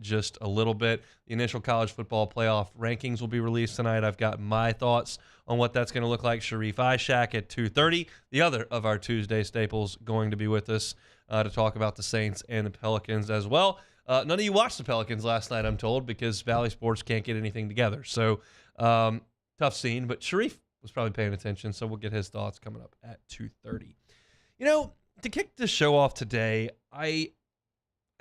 just a little bit. The initial college football playoff rankings will be released tonight. I've got my thoughts on what that's going to look like. Sharif Ishak at 2:30, the other of our Tuesday staples, going to be with us to talk about the Saints and the Pelicans as well. None of you watched the Pelicans last night, I'm told, because Valley Sports can't get anything together. So tough scene, but Sharif was probably paying attention, so we'll get his thoughts coming up at 2:30. You know, to kick the show off today, I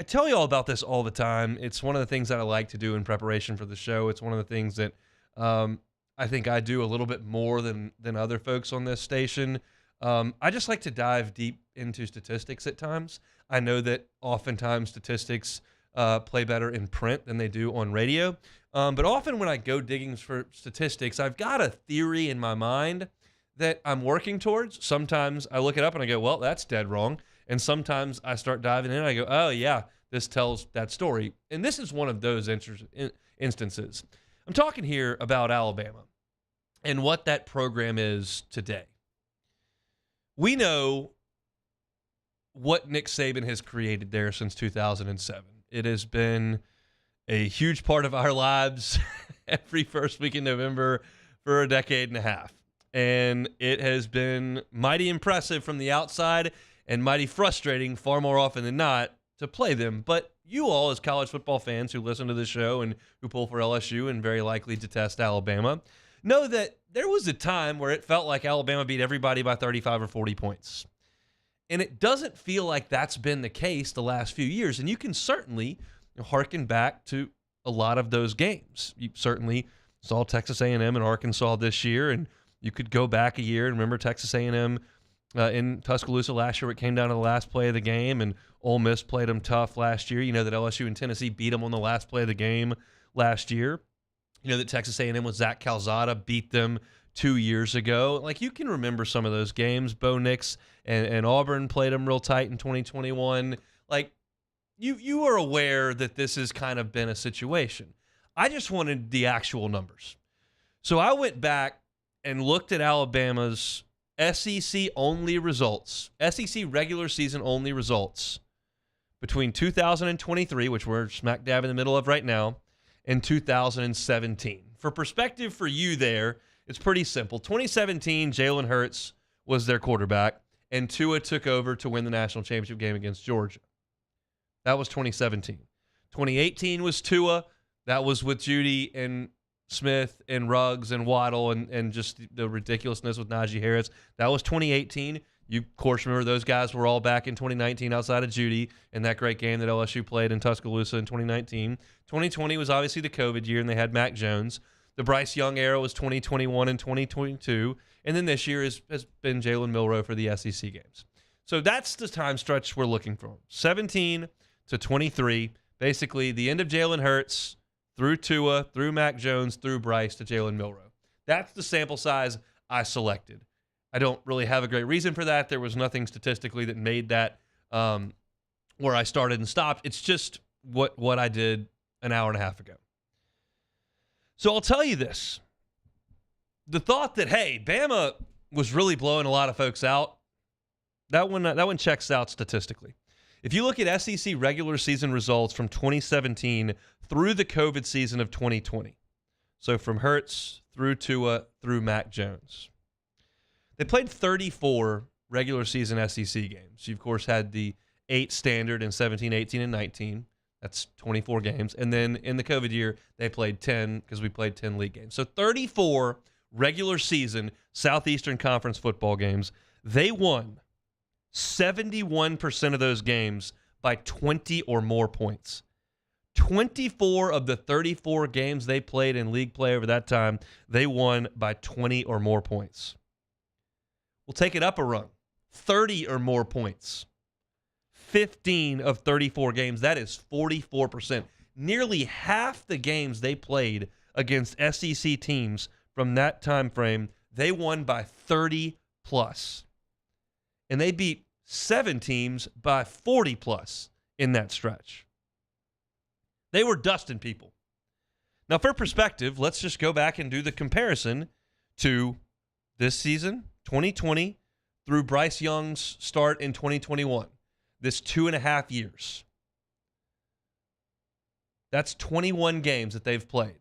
tell you all about this all the time. It's one of the things that I like to do in preparation for the show. It's one of the things that I think I do a little bit more than other folks on this station. I just like to dive deep into statistics at times. I know that oftentimes statistics play better in print than they do on radio. But often when I go digging for statistics, I've got a theory in my mind that I'm working towards. Sometimes I look it up and I go, well, that's dead wrong. And sometimes I start diving in and I go, oh, yeah, this tells that story. And this is one of those instances. I'm talking here about Alabama and what that program is today. We know what Nick Saban has created there since 2007. It has been a huge part of our lives every first week in November for a decade and a half. And it has been mighty impressive from the outside and mighty frustrating far more often than not to play them. But you all, as college football fans who listen to this show and who pull for LSU and very likely detest Alabama, know that there was a time where it felt like Alabama beat everybody by 35 or 40 points. And it doesn't feel like that's been the case the last few years. And you can certainly harken back to a lot of those games. You certainly saw Texas A&M and Arkansas this year, and you could go back a year and remember Texas A&M in Tuscaloosa last year where it came down to the last play of the game, and Ole Miss played them tough last year. You know that LSU and Tennessee beat them on the last play of the game last year. You know that Texas A&M with Zach Calzada beat them 2 years ago. Like, you can remember some of those games. Bo Nix and Auburn played them real tight in 2021. Like, you are aware that this has kind of been a situation. I just wanted the actual numbers. So I went back and looked at Alabama's SEC-only results, SEC regular season-only results between 2023, which we're smack dab in the middle of right now, and 2017. For perspective for you there, it's pretty simple. 2017, Jalen Hurts was their quarterback, and Tua took over to win the national championship game against Georgia. That was 2017. 2018 was Tua. That was with Judy and Smith and Ruggs and Waddle and just the ridiculousness with Najee Harris. That was 2018. You, of course, remember those guys were all back in 2019 outside of Judy and that great game that LSU played in Tuscaloosa in 2019. 2020 was obviously the COVID year, and they had Mac Jones. The Bryce Young era was 2021 and 2022. And then this year has been Jalen Milroe for the SEC games. So that's the time stretch we're looking for. 17 to 23, basically the end of Jalen Hurts through Tua, through Mac Jones, through Bryce to Jalen Milroe. That's the sample size I selected. I don't really have a great reason for that. There was nothing statistically that made that where I started and stopped. It's just what I did an hour and a half ago. So I'll tell you this. The thought that, hey, Bama was really blowing a lot of folks out, that one checks out statistically. If you look at SEC regular season results from 2017 through the COVID season of 2020, so from Hurts through Tua through Mac Jones, they played 34 regular season SEC games. You, of course, had the 8 standard in 17, 18, and 19. That's 24 games. And then in the COVID year, they played 10 because we played 10 league games. So 34 regular season Southeastern Conference football games. They won 71% of those games by 20 or more points. 24 of the 34 games they played in league play over that time, they won by 20 or more points. We'll take it up a rung. 30 or more points. 15 of 34 games. That is 44%. Nearly half the games they played against SEC teams from that time frame, they won by 30 plus. And they beat 7 teams by 40 plus in that stretch. They were dusting people. Now, for perspective, let's just go back and do the comparison to this season, 2020, through Bryce Young's start in 2021. This 2.5 years. That's 21 games that they've played.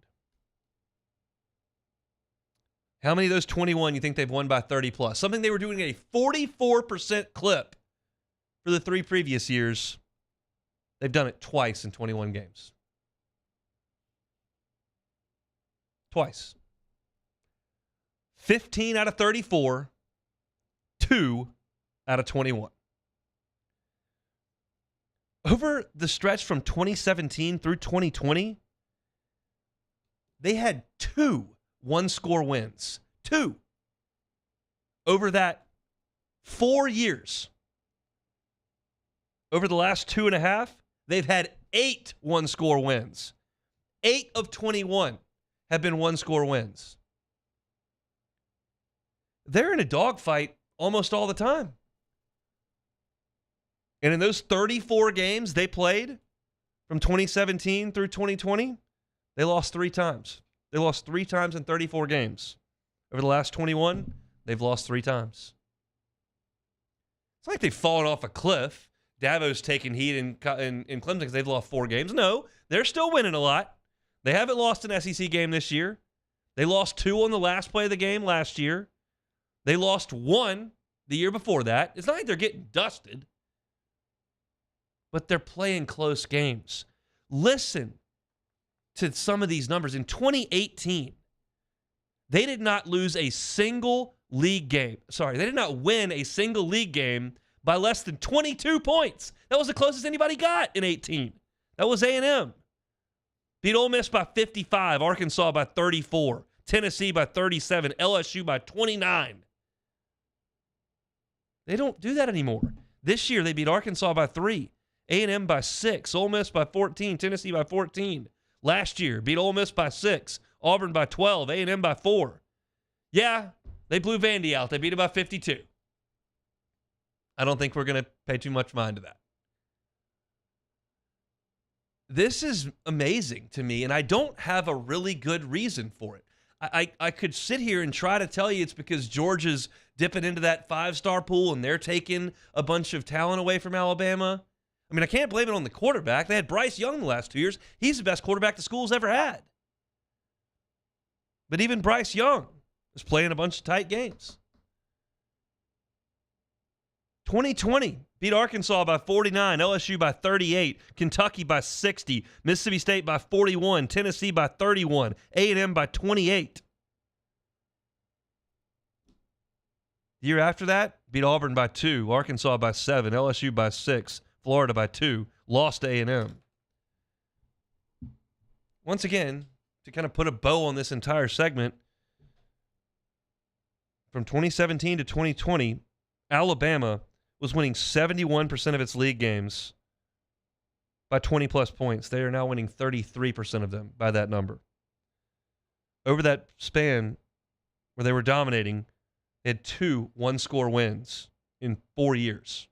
How many of those 21 you think they've won by 30 plus? Something they were doing at a 44% clip for the 3 previous years. They've done it twice in 21 games. Twice. 15 out of 34, 2 out of 21. Over the stretch from 2017 through 2020, they had 2 one-score wins. 2. Over that 4 years. Over the last 2.5, they've had 8 one-score wins. 8 of 21 have been one-score wins. They're in a dogfight almost all the time. And in those 34 games they played from 2017 through 2020, they lost 3 times. They lost 3 times in 34 games. Over the last 21, they've lost 3 times. It's like they've fallen off a cliff. Davo's taking heat in Clemson because they've lost 4 games. No, they're still winning a lot. They haven't lost an SEC game this year. They lost 2 on the last play of the game last year. They lost 1 the year before that. It's not like they're getting dusted, but they're playing close games. Listen to some of these numbers. In 2018, they did not lose a single league game. Sorry, they did not win a single league game by less than 22 points. That was the closest anybody got in 18. That was A&M. Beat Ole Miss by 55, Arkansas by 34, Tennessee by 37, LSU by 29. They don't do that anymore. This year, they beat Arkansas by 3, A&M by 6, Ole Miss by 14, Tennessee by 14. Last year, beat Ole Miss by 6, Auburn by 12, A&M by 4. Yeah, they blew Vandy out. They beat them by 52. I don't think we're going to pay too much mind to that. This is amazing to me, and I don't have a really good reason for it. I could sit here and try to tell you it's because Georgia's dipping into that 5-star pool and they're taking a bunch of talent away from Alabama. I mean, I can't blame it on the quarterback. They had Bryce Young the last 2 years. He's the best quarterback the school's ever had. But even Bryce Young is playing a bunch of tight games. 2020, beat Arkansas by 49, LSU by 38, Kentucky by 60, Mississippi State by 41, Tennessee by 31, A&M by 28. The year after that, beat Auburn by 2, Arkansas by 7, LSU by 6, Florida by 2, lost to A&M. Once again, to kind of put a bow on this entire segment, from 2017 to 2020, Alabama was winning 71% of its league games by 20-plus points. They are now winning 33% of them by that number. Over that span where they were dominating, they had 2 one-score wins in 4 years.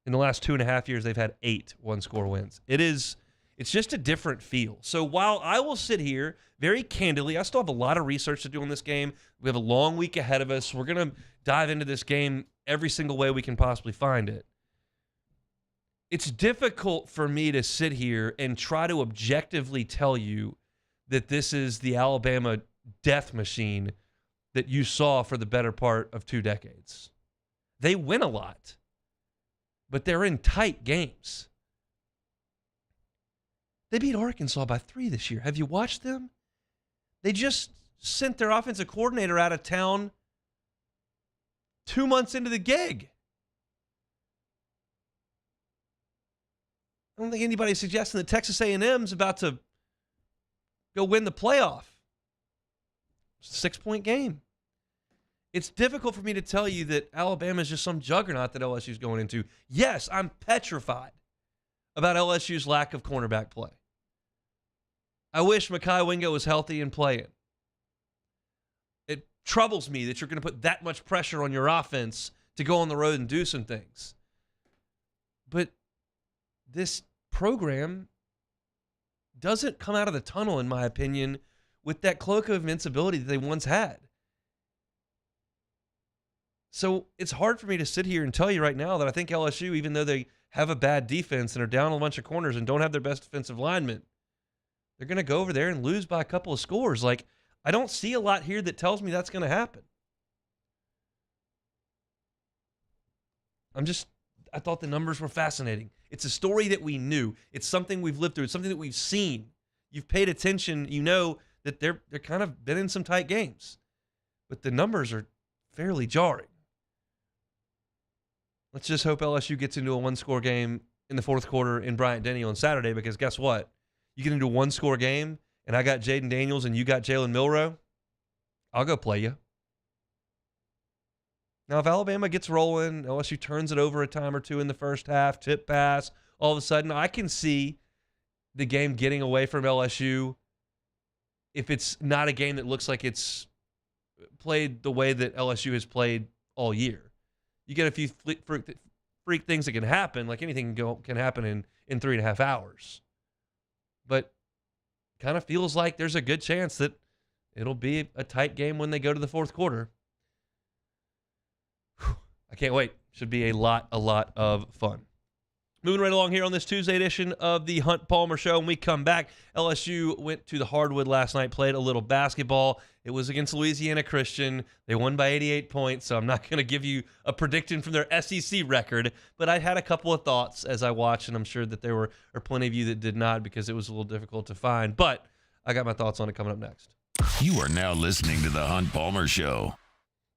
In the last 2.5 years, they've had 8 one-score wins. It's just a different feel. So while I will sit here very candidly, I still have a lot of research to do on this game. We have a long week ahead of us. We're going to dive into this game every single way we can possibly find it. It's difficult for me to sit here and try to objectively tell you that this is the Alabama death machine that you saw for the better part of 2 decades. They win a lot, but they're in tight games. They beat Arkansas by 3 this year. Have you watched them? They just sent their offensive coordinator out of town 2 months into the gig. I don't think anybody's suggesting that Texas A&M's about to go win the playoff. It's a 6-point game. It's difficult for me to tell you that Alabama is just some juggernaut that LSU's going into. Yes, I'm petrified about LSU's lack of cornerback play. I wish Mekhi Wingo was healthy and playing. It troubles me that you're going to put that much pressure on your offense to go on the road and do some things. But this program doesn't come out of the tunnel, in my opinion, with that cloak of invincibility that they once had. So it's hard for me to sit here and tell you right now that I think LSU, even though they have a bad defense and are down a bunch of corners and don't have their best defensive linemen, they're going to go over there and lose by a couple of scores. Like, I don't see a lot here that tells me that's going to happen. I thought the numbers were fascinating. It's a story that we knew. It's something we've lived through. It's something that we've seen. You've paid attention. You know that they're kind of been in some tight games. But the numbers are fairly jarring. Let's just hope LSU gets into a one-score game in the fourth quarter in Bryant-Denny on Saturday, because guess what? You get into a one-score game, and I got Jaden Daniels and you got Jalen Milroe, I'll go play you. Now, if Alabama gets rolling, LSU turns it over a time or two in the first half, tip pass, all of a sudden I can see the game getting away from LSU if it's not a game that looks like it's played the way that LSU has played all year. You get a few freak things that can happen, like anything can happen in 3.5 hours. But kind of feels like there's a good chance that it'll be a tight game when they go to the fourth quarter. I can't wait. Should be a lot of fun. Moving right along here on this Tuesday edition of the Hunt Palmer Show. When we come back, LSU went to the hardwood last night, played a little basketball. It was against Louisiana Christian. They won by 88 points, so I'm not going to give you a prediction from their SEC record, but I had a couple of thoughts as I watched, and I'm sure that there were plenty of you that did not because it was a little difficult to find, but I got my thoughts on it coming up next. You are now listening to the Hunt Palmer Show.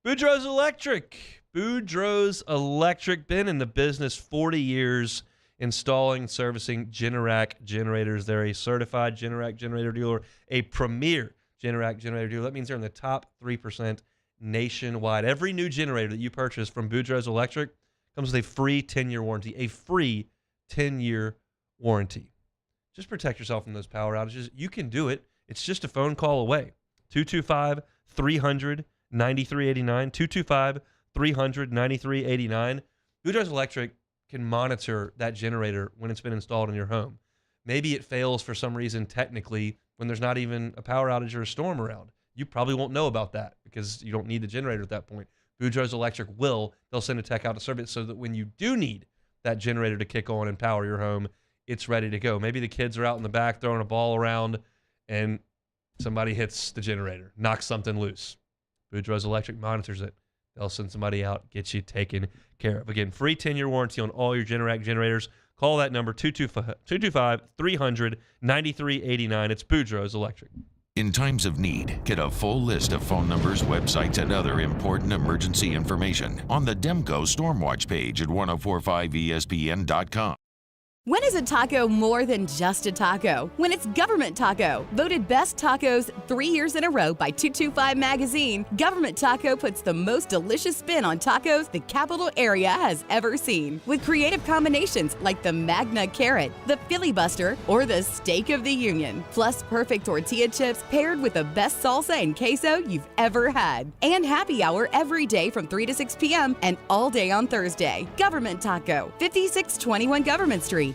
Boudreaux's Electric. Boudreaux's Electric, been in the business 40 years, installing, servicing Generac generators. They're a certified Generac generator dealer, a premier Generac generator dealer. That means they're in the top 3% nationwide. Every new generator that you purchase from Boudreaux's Electric comes with a free 10-year warranty, a free 10-year warranty. Just protect yourself from those power outages. You can do it. It's just a phone call away. 225-300-9389, 225-300-9389. Boudreaux's Electric can monitor that generator when it's been installed in your home. Maybe it fails for some reason technically when there's not even a power outage or a storm around. You probably won't know about that because you don't need the generator at that point. Boudreaux's Electric will. They'll send a tech out to serve it so that when you do need that generator to kick on and power your home, it's ready to go. Maybe the kids are out in the back throwing a ball around and somebody hits the generator, knocks something loose. Boudreaux's Electric monitors it. They'll send somebody out, get you taken care of. Again, free 10-year warranty on all your Generac generators. Call that number, 225-300-9389. It's Boudreaux's Electric. In times of need, get a full list of phone numbers, websites, and other important emergency information on the Demco Stormwatch page at 1045ESPN.com. When is a taco more than just a taco? When it's Government Taco. Voted best tacos 3 years in a row by 225 Magazine, Government Taco puts the most delicious spin on tacos the capital area has ever seen. With creative combinations like the Magna Carrot, the Filibuster, or the Steak of the Union. Plus perfect tortilla chips paired with the best salsa and queso you've ever had. And happy hour every day from 3 to 6 p.m. and all day on Thursday. Government Taco, 5621 Government Street.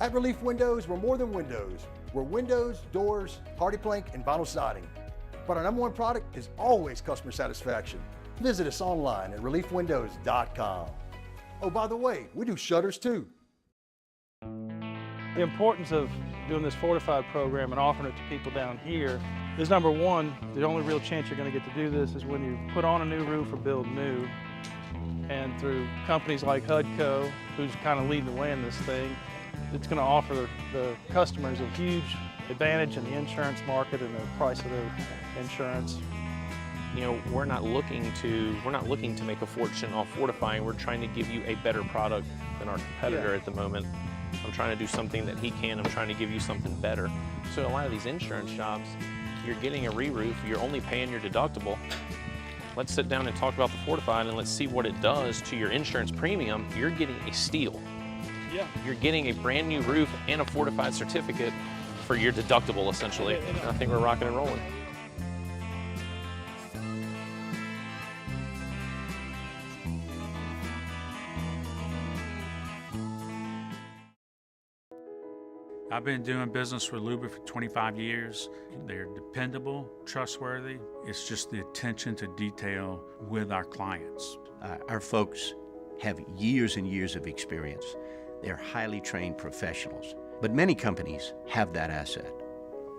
At Relief Windows, we're more than windows. We're windows, doors, hardy plank, and vinyl siding. But our number one product is always customer satisfaction. Visit us online at reliefwindows.com. Oh, by the way, we do shutters too. The importance of doing this Fortified program and offering it to people down here is, number one, the only real chance you're going to get to do this is when you put on a new roof or build new. And through companies like HUDCO, who's kind of leading the way in this thing, it's going to offer the customers a huge advantage in the insurance market and the price of their insurance. You know, we're not looking to make a fortune off fortifying. We're trying to give you a better product than our competitor at the moment. I'm trying to do something that he can. I'm trying to give you something better. So a lot of these insurance shops, you're getting a re-roof, you're only paying your deductible. Let's sit down and talk about the Fortified and let's see what it does to your insurance premium. You're getting a steal. Yeah. You're getting a brand new roof and a Fortified certificate for your deductible, essentially. I think we're rocking and rolling. I've been doing business with Luba for 25 years. They're dependable, trustworthy. It's just the attention to detail with our clients. Our folks have years and years of experience. They're highly trained professionals, but many companies have that asset.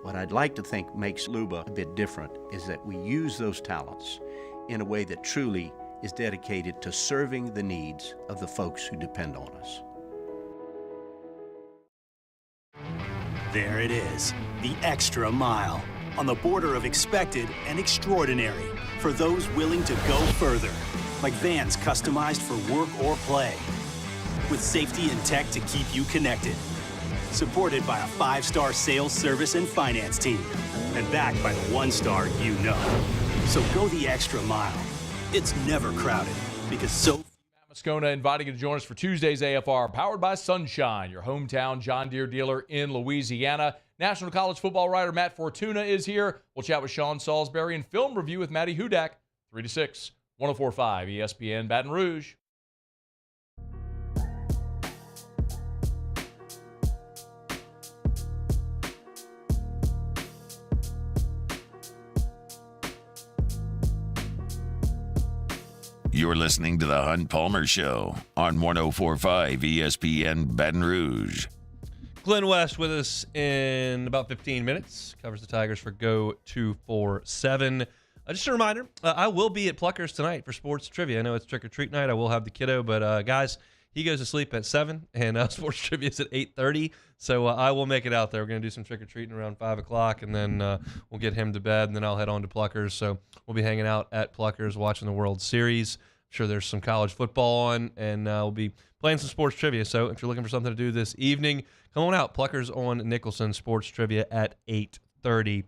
What I'd like to think makes Luba a bit different is that we use those talents in a way that truly is dedicated to serving the needs of the folks who depend on us. There it is, the extra mile, on the border of expected and extraordinary for those willing to go further, like vans customized for work or play, with safety and tech to keep you connected, supported by a 5-star sales, service, and finance team, and backed by the 1-star you know. So go the extra mile. It's never crowded, because so Moscona inviting you to join us for Tuesday's AFR, powered by Sunshine, your hometown John Deere dealer in Louisiana. National College football writer Matt Fortuna is here. We'll chat with Sean Salisbury and film review with Matty Hudak, 3 to 6, 104.5 ESPN Baton Rouge. You're listening to the Hunt Palmer Show on 104.5 ESPN Baton Rouge. Glenn West with us in about 15 minutes. Covers the Tigers for Go 247. Just a reminder, I will be at Pluckers tonight for sports trivia. I know it's trick-or-treat night. I will have the kiddo, but guys, he goes to sleep at 7, and sports trivia is at 8:30. So I will make it out there. We're going to do some trick-or-treating around 5 o'clock, and then we'll get him to bed, and then I'll head on to Pluckers. So we'll be hanging out at Pluckers watching the World Series. I'm sure there's some college football on, and we'll be playing some sports trivia. So if you're looking for something to do this evening, come on out. Pluckers on Nicholson, sports trivia at 8:30.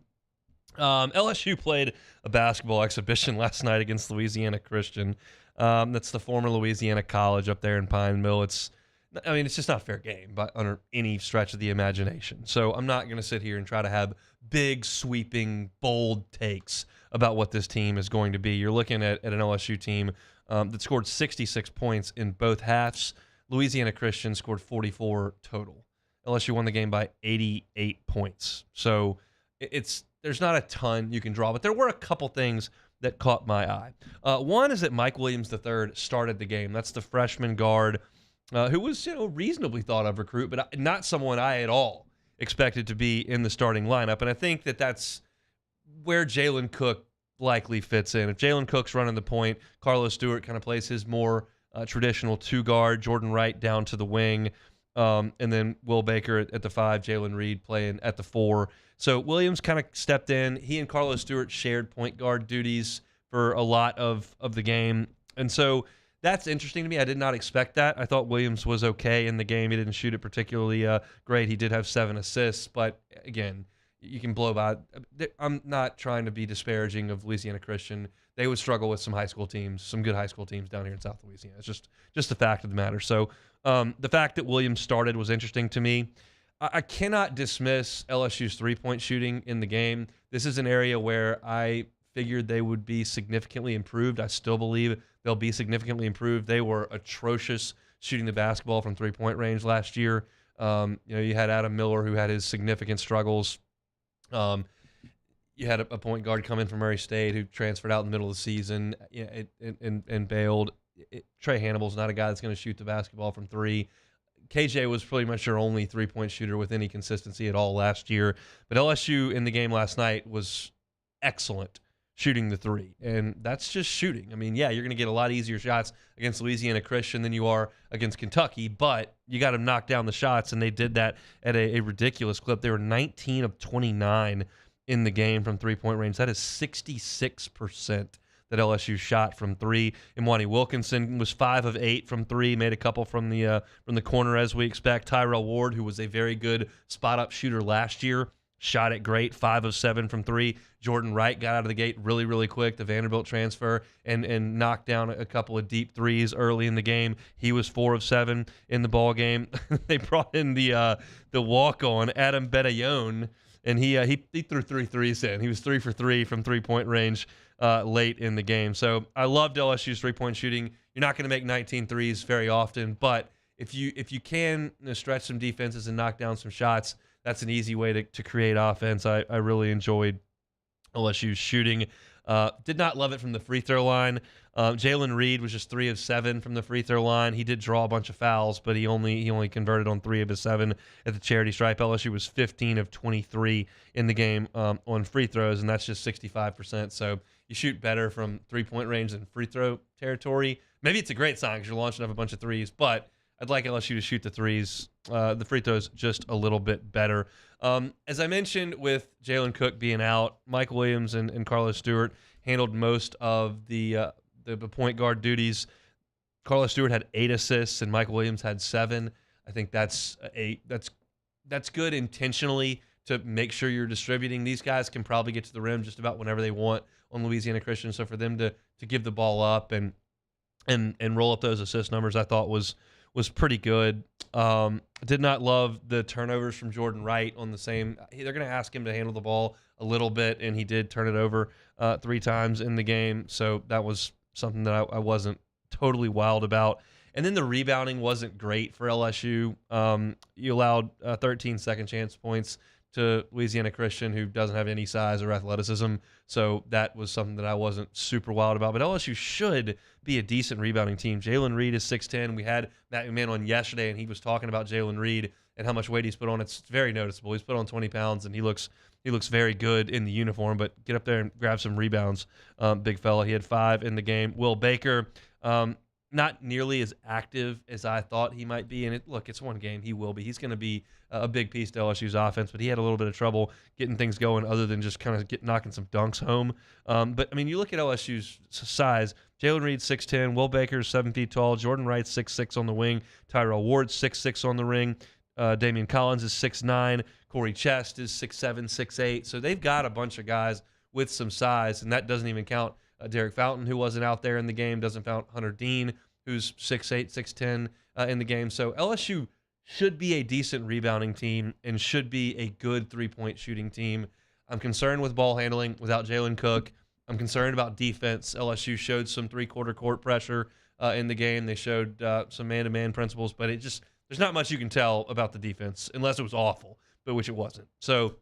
LSU played a basketball exhibition last night against Louisiana Christian. That's the former Louisiana College up there in Pine Mill. It's just not a fair game, but under any stretch of the imagination. So I'm not going to sit here and try to have big, sweeping, bold takes about what this team is going to be. You're looking at an LSU team that scored 66 points in both halves. Louisiana Christian scored 44 total. LSU won the game by 88 points. So there's not a ton you can draw, but there were a couple things that caught my eye. One is that Mike Williams III started the game. That's the freshman guard who was reasonably thought of recruit, but not someone I at all expected to be in the starting lineup. And I think that's where Jalen Cook likely fits in. If Jalen Cook's running the point, Carlos Stewart kind of plays his more traditional 2-guard, Jordan Wright down to the wing, and then Will Baker at the 5, Jalen Reed playing at the 4. So Williams kind of stepped in. He and Carlos Stewart shared point guard duties for a lot of the game. And so that's interesting to me. I did not expect that. I thought Williams was okay in the game. He didn't shoot it particularly great. He did have 7 assists. But, again, you can blow by. I'm not trying to be disparaging of Louisiana Christian. They would struggle with some high school teams, some good high school teams down here in South Louisiana. It's just the fact of the matter. So the fact that Williams started was interesting to me. I cannot dismiss LSU's three-point shooting in the game. This is an area where I figured they would be significantly improved. I still believe they'll be significantly improved. They were atrocious shooting the basketball from three-point range last year. You had Adam Miller, who had his significant struggles. You had a point guard come in from Murray State who transferred out in the middle of the season and bailed. Trey Hannibal's not a guy that's going to shoot the basketball from 3. KJ was pretty much your only three-point shooter with any consistency at all last year. But LSU in the game last night was excellent shooting the 3, and that's just shooting. I mean, yeah, you're going to get a lot easier shots against Louisiana Christian than you are against Kentucky, but you got to knock down the shots, and they did that at a ridiculous clip. They were 19 of 29 in the game from three-point range. That is 66% that LSU shot from 3. Imwani Wilkinson was 5 of 8 from 3, made a couple from the corner as we expect. Tyrell Ward, who was a very good spot-up shooter last year, shot it great, 5 of 7 from 3. Jordan Wright got out of the gate really, really quick, the Vanderbilt transfer, and knocked down a couple of deep threes early in the game. He was 4 of 7 in the ball game. They brought in the walk-on, Adam Bedayon, and he threw 3 threes in. He was 3 for 3 from three-point range late in the game. So I loved LSU's three-point shooting. You're not going to make 19 threes very often, but if you can stretch some defenses and knock down some shots, that's an easy way to create offense. I really enjoyed LSU's shooting. Did not love it from the free throw line. Jalen Reed was just 3 of 7 from the free throw line. He did draw a bunch of fouls, but he only converted on 3 of his 7 at the charity stripe. LSU was 15 of 23 in the game on free throws, and that's just 65%. So you shoot better from three-point range than free throw territory. Maybe it's a great sign because you're launching up a bunch of threes, but I'd like LSU to shoot the threes. The free throws just a little bit better. As I mentioned, with Jalen Cook being out, Mike Williams and Carlos Stewart handled most of the point guard duties. Carlos Stewart had 8 assists and Mike Williams had 7. I think that's good intentionally to make sure you're distributing. These guys can probably get to the rim just about whenever they want on Louisiana Christian. So for them to give the ball up and roll up those assist numbers, I thought was pretty good. Did not love the turnovers from Jordan Wright on the same. They're going to ask him to handle the ball a little bit, and he did turn it over 3 times in the game. So that was something that I wasn't totally wild about. And then the rebounding wasn't great for LSU. You allowed 13 second chance points to Louisiana Christian, who doesn't have any size or athleticism. So that was something that I wasn't super wild about. But LSU should be a decent rebounding team. Jalen Reed is 6'10". We had Matt McMahon on yesterday, and he was talking about Jalen Reed and how much weight he's put on. It's very noticeable. He's put on 20 pounds, and he looks very good in the uniform. But get up there and grab some rebounds, big fella. He had 5 in the game. Will Baker, not nearly as active as I thought he might be. And it's one game. He will be. He's going to be a big piece to LSU's offense, but he had a little bit of trouble getting things going other than just kind of knocking some dunks home. But, I mean, you look at LSU's size. Jalen Reed, 6'10". Will Baker's 7 feet tall. Jordan Wright, 6'6" on the wing. Tyrell Ward, 6'6" on the ring. Damian Collins is 6'9". Corey Chest is 6'7", 6'8". So they've got a bunch of guys with some size, and that doesn't even count Derek Fountain, who wasn't out there in the game. Doesn't count Hunter Dean, who's 6'8", 6'10" in the game. So LSU should be a decent rebounding team and should be a good three-point shooting team. I'm concerned with ball handling without Jalen Cook. I'm concerned about defense. LSU showed some three-quarter court pressure in the game. They showed some man-to-man principles, but there's not much you can tell about the defense unless it was awful, but which it wasn't. So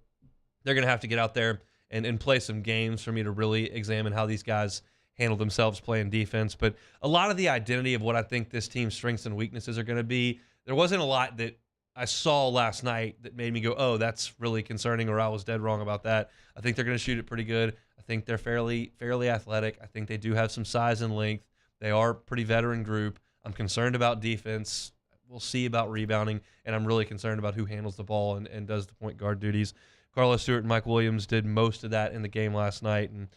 they're going to have to get out there and play some games for me to really examine how these guys handle themselves playing defense. But a lot of the identity of what I think this team's strengths and weaknesses are going to be, there wasn't a lot that I saw last night that made me go, oh, that's really concerning, or I was dead wrong about that. I think they're going to shoot it pretty good. I think they're fairly athletic. I think they do have some size and length. They are a pretty veteran group. I'm concerned about defense. We'll see about rebounding, and I'm really concerned about who handles the ball and does the point guard duties. Carlos Stewart and Mike Williams did most of that in the game last night, and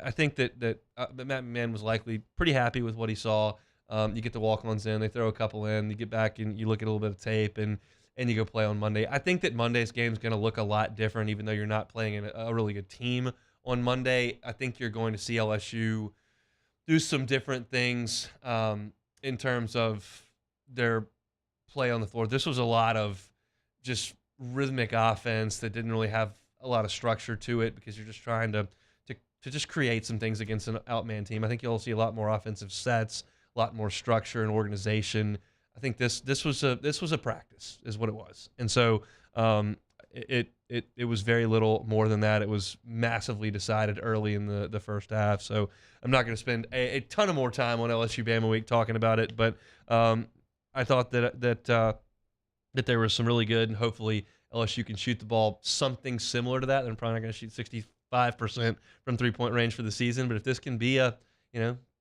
I think that Matt McMahon was likely pretty happy with what he saw. You get the walk-ons in, they throw a couple in, you get back and you look at a little bit of tape, and you go play on Monday. I think that Monday's game is going to look a lot different, even though you're not playing a really good team on Monday. I think you're going to see LSU do some different things in terms of their play on the floor. This was a lot of just rhythmic offense that didn't really have a lot of structure to it because you're just trying to just create some things against an outman team. I think you'll see a lot more offensive sets, a lot more structure and organization. I think this was a practice is what it was. And so it was very little more than that. It was massively decided early in the first half. So I'm not going to spend a ton of more time on LSU Bama Week talking about it, but I thought that there was some really good, and hopefully LSU can shoot the ball something similar to that. They're probably not going to shoot 65% from three-point range for the season, but if this can be a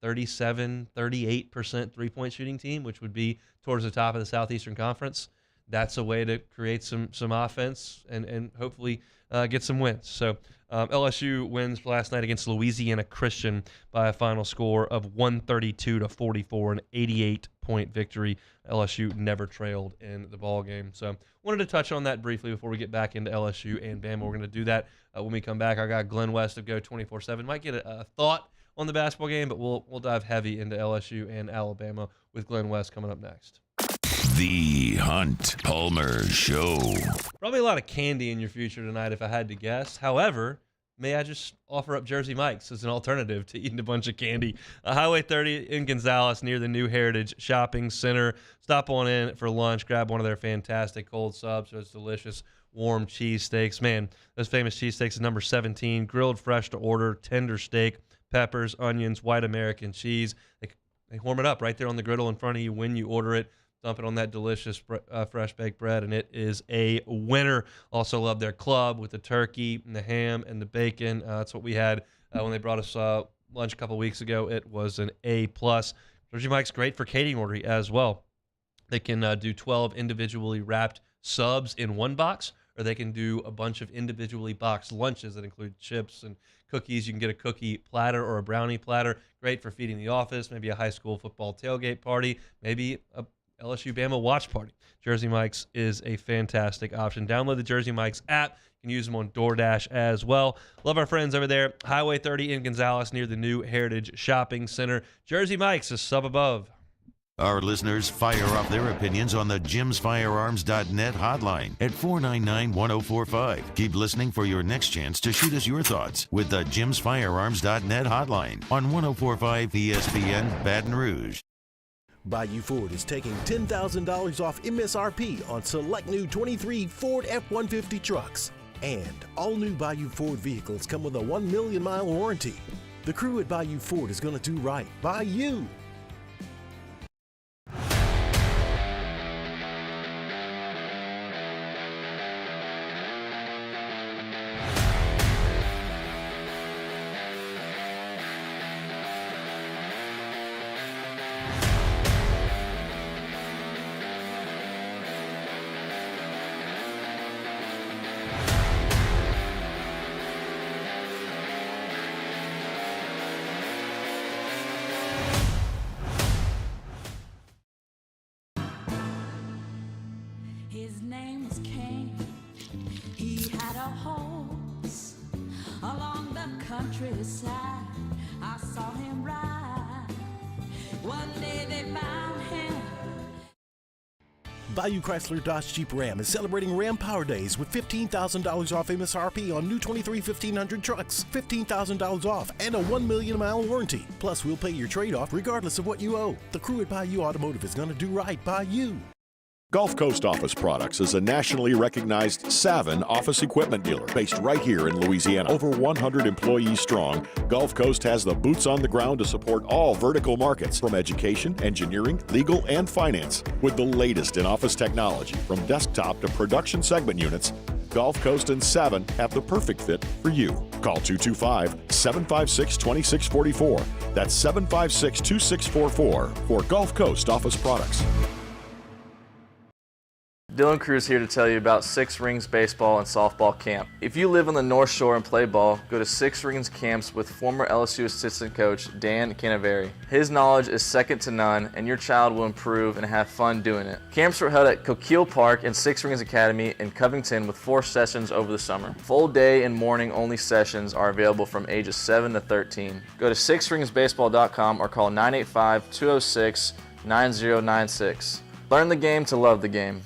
37, 38% three-point shooting team, which would be towards the top of the Southeastern Conference, that's a way to create some offense and hopefully get some wins. So LSU wins last night against Louisiana Christian by a final score of 132-44, an 88-point victory. LSU never trailed in the ball game. So wanted to touch on that briefly before we get back into LSU and Bama. We're going to do that when we come back. I got Glenn West of Go 24/7. Might get a thought on the basketball game, but we'll dive heavy into LSU and Alabama with Glenn West coming up next. The Hunt Palmer Show. Probably a lot of candy in your future tonight if I had to guess. However, may I just offer up Jersey Mike's as an alternative to eating a bunch of candy? Highway 30 in Gonzales near the new Heritage Shopping Center. Stop on in for lunch. Grab one of their fantastic cold subs. Those delicious warm cheesesteaks. Man, those famous cheesesteaks is number 17. Grilled fresh to order, tender steak, peppers, onions, white American cheese. They warm it up right there on the griddle in front of you when you order it. Dump it on that delicious fresh baked bread, and it is a winner. Also love their club with the turkey and the ham and the bacon. That's what we had when they brought us lunch a couple weeks ago. It was an A+. Jersey Mike's great for catering ordering as well. They can do 12 individually wrapped subs in one box, or they can do a bunch of individually boxed lunches that include chips and cookies. You can get a cookie platter or a brownie platter. Great for feeding the office, maybe a high school football tailgate party, maybe a LSU Bama watch party. Jersey Mike's is a fantastic option. Download the Jersey Mike's app. You can use them on DoorDash as well. Love our friends over there. Highway 30 in Gonzales near the new Heritage Shopping Center. Jersey Mike's is sub above. Our listeners fire off their opinions on the jimsfirearms.net hotline at 499-1045. Keep listening for your next chance to shoot us your thoughts with the jimsfirearms.net hotline on 1045 ESPN Baton Rouge. Bayou Ford is taking $10,000 off MSRP on select new 23 Ford F-150 trucks. And all new Bayou Ford vehicles come with a 1 million mile warranty. The crew at Bayou Ford is going to do right by you. His name was King. He had a horse along the countryside. I saw him ride. One day they found him. Bayou Chrysler Dodge Jeep Ram is celebrating Ram Power Days with $15,000 off MSRP on new 23 1500 trucks, $15,000 off, and a 1 million mile warranty. Plus, we'll pay your trade-off regardless of what you owe. The crew at Bayou Automotive is going to do right by you. Gulf Coast Office Products is a nationally recognized Savin office equipment dealer based right here in Louisiana. Over 100 employees strong, Gulf Coast has the boots on the ground to support all vertical markets from education, engineering, legal, and finance. With the latest in office technology from desktop to production segment units, Gulf Coast and Savin have the perfect fit for you. Call 225-756-2644. That's 756-2644 for Gulf Coast Office Products. Dylan Cruz here to tell you about Six Rings Baseball and Softball Camp. If you live on the North Shore and play ball, go to Six Rings Camps with former LSU assistant coach Dan Canaveri. His knowledge is second to none, and your child will improve and have fun doing it. Camps were held at Coquille Park and Six Rings Academy in Covington with 4 sessions over the summer. Full day and morning only sessions are available from ages 7 to 13. Go to sixringsbaseball.com or call 985-206-9096. Learn the game to love the game.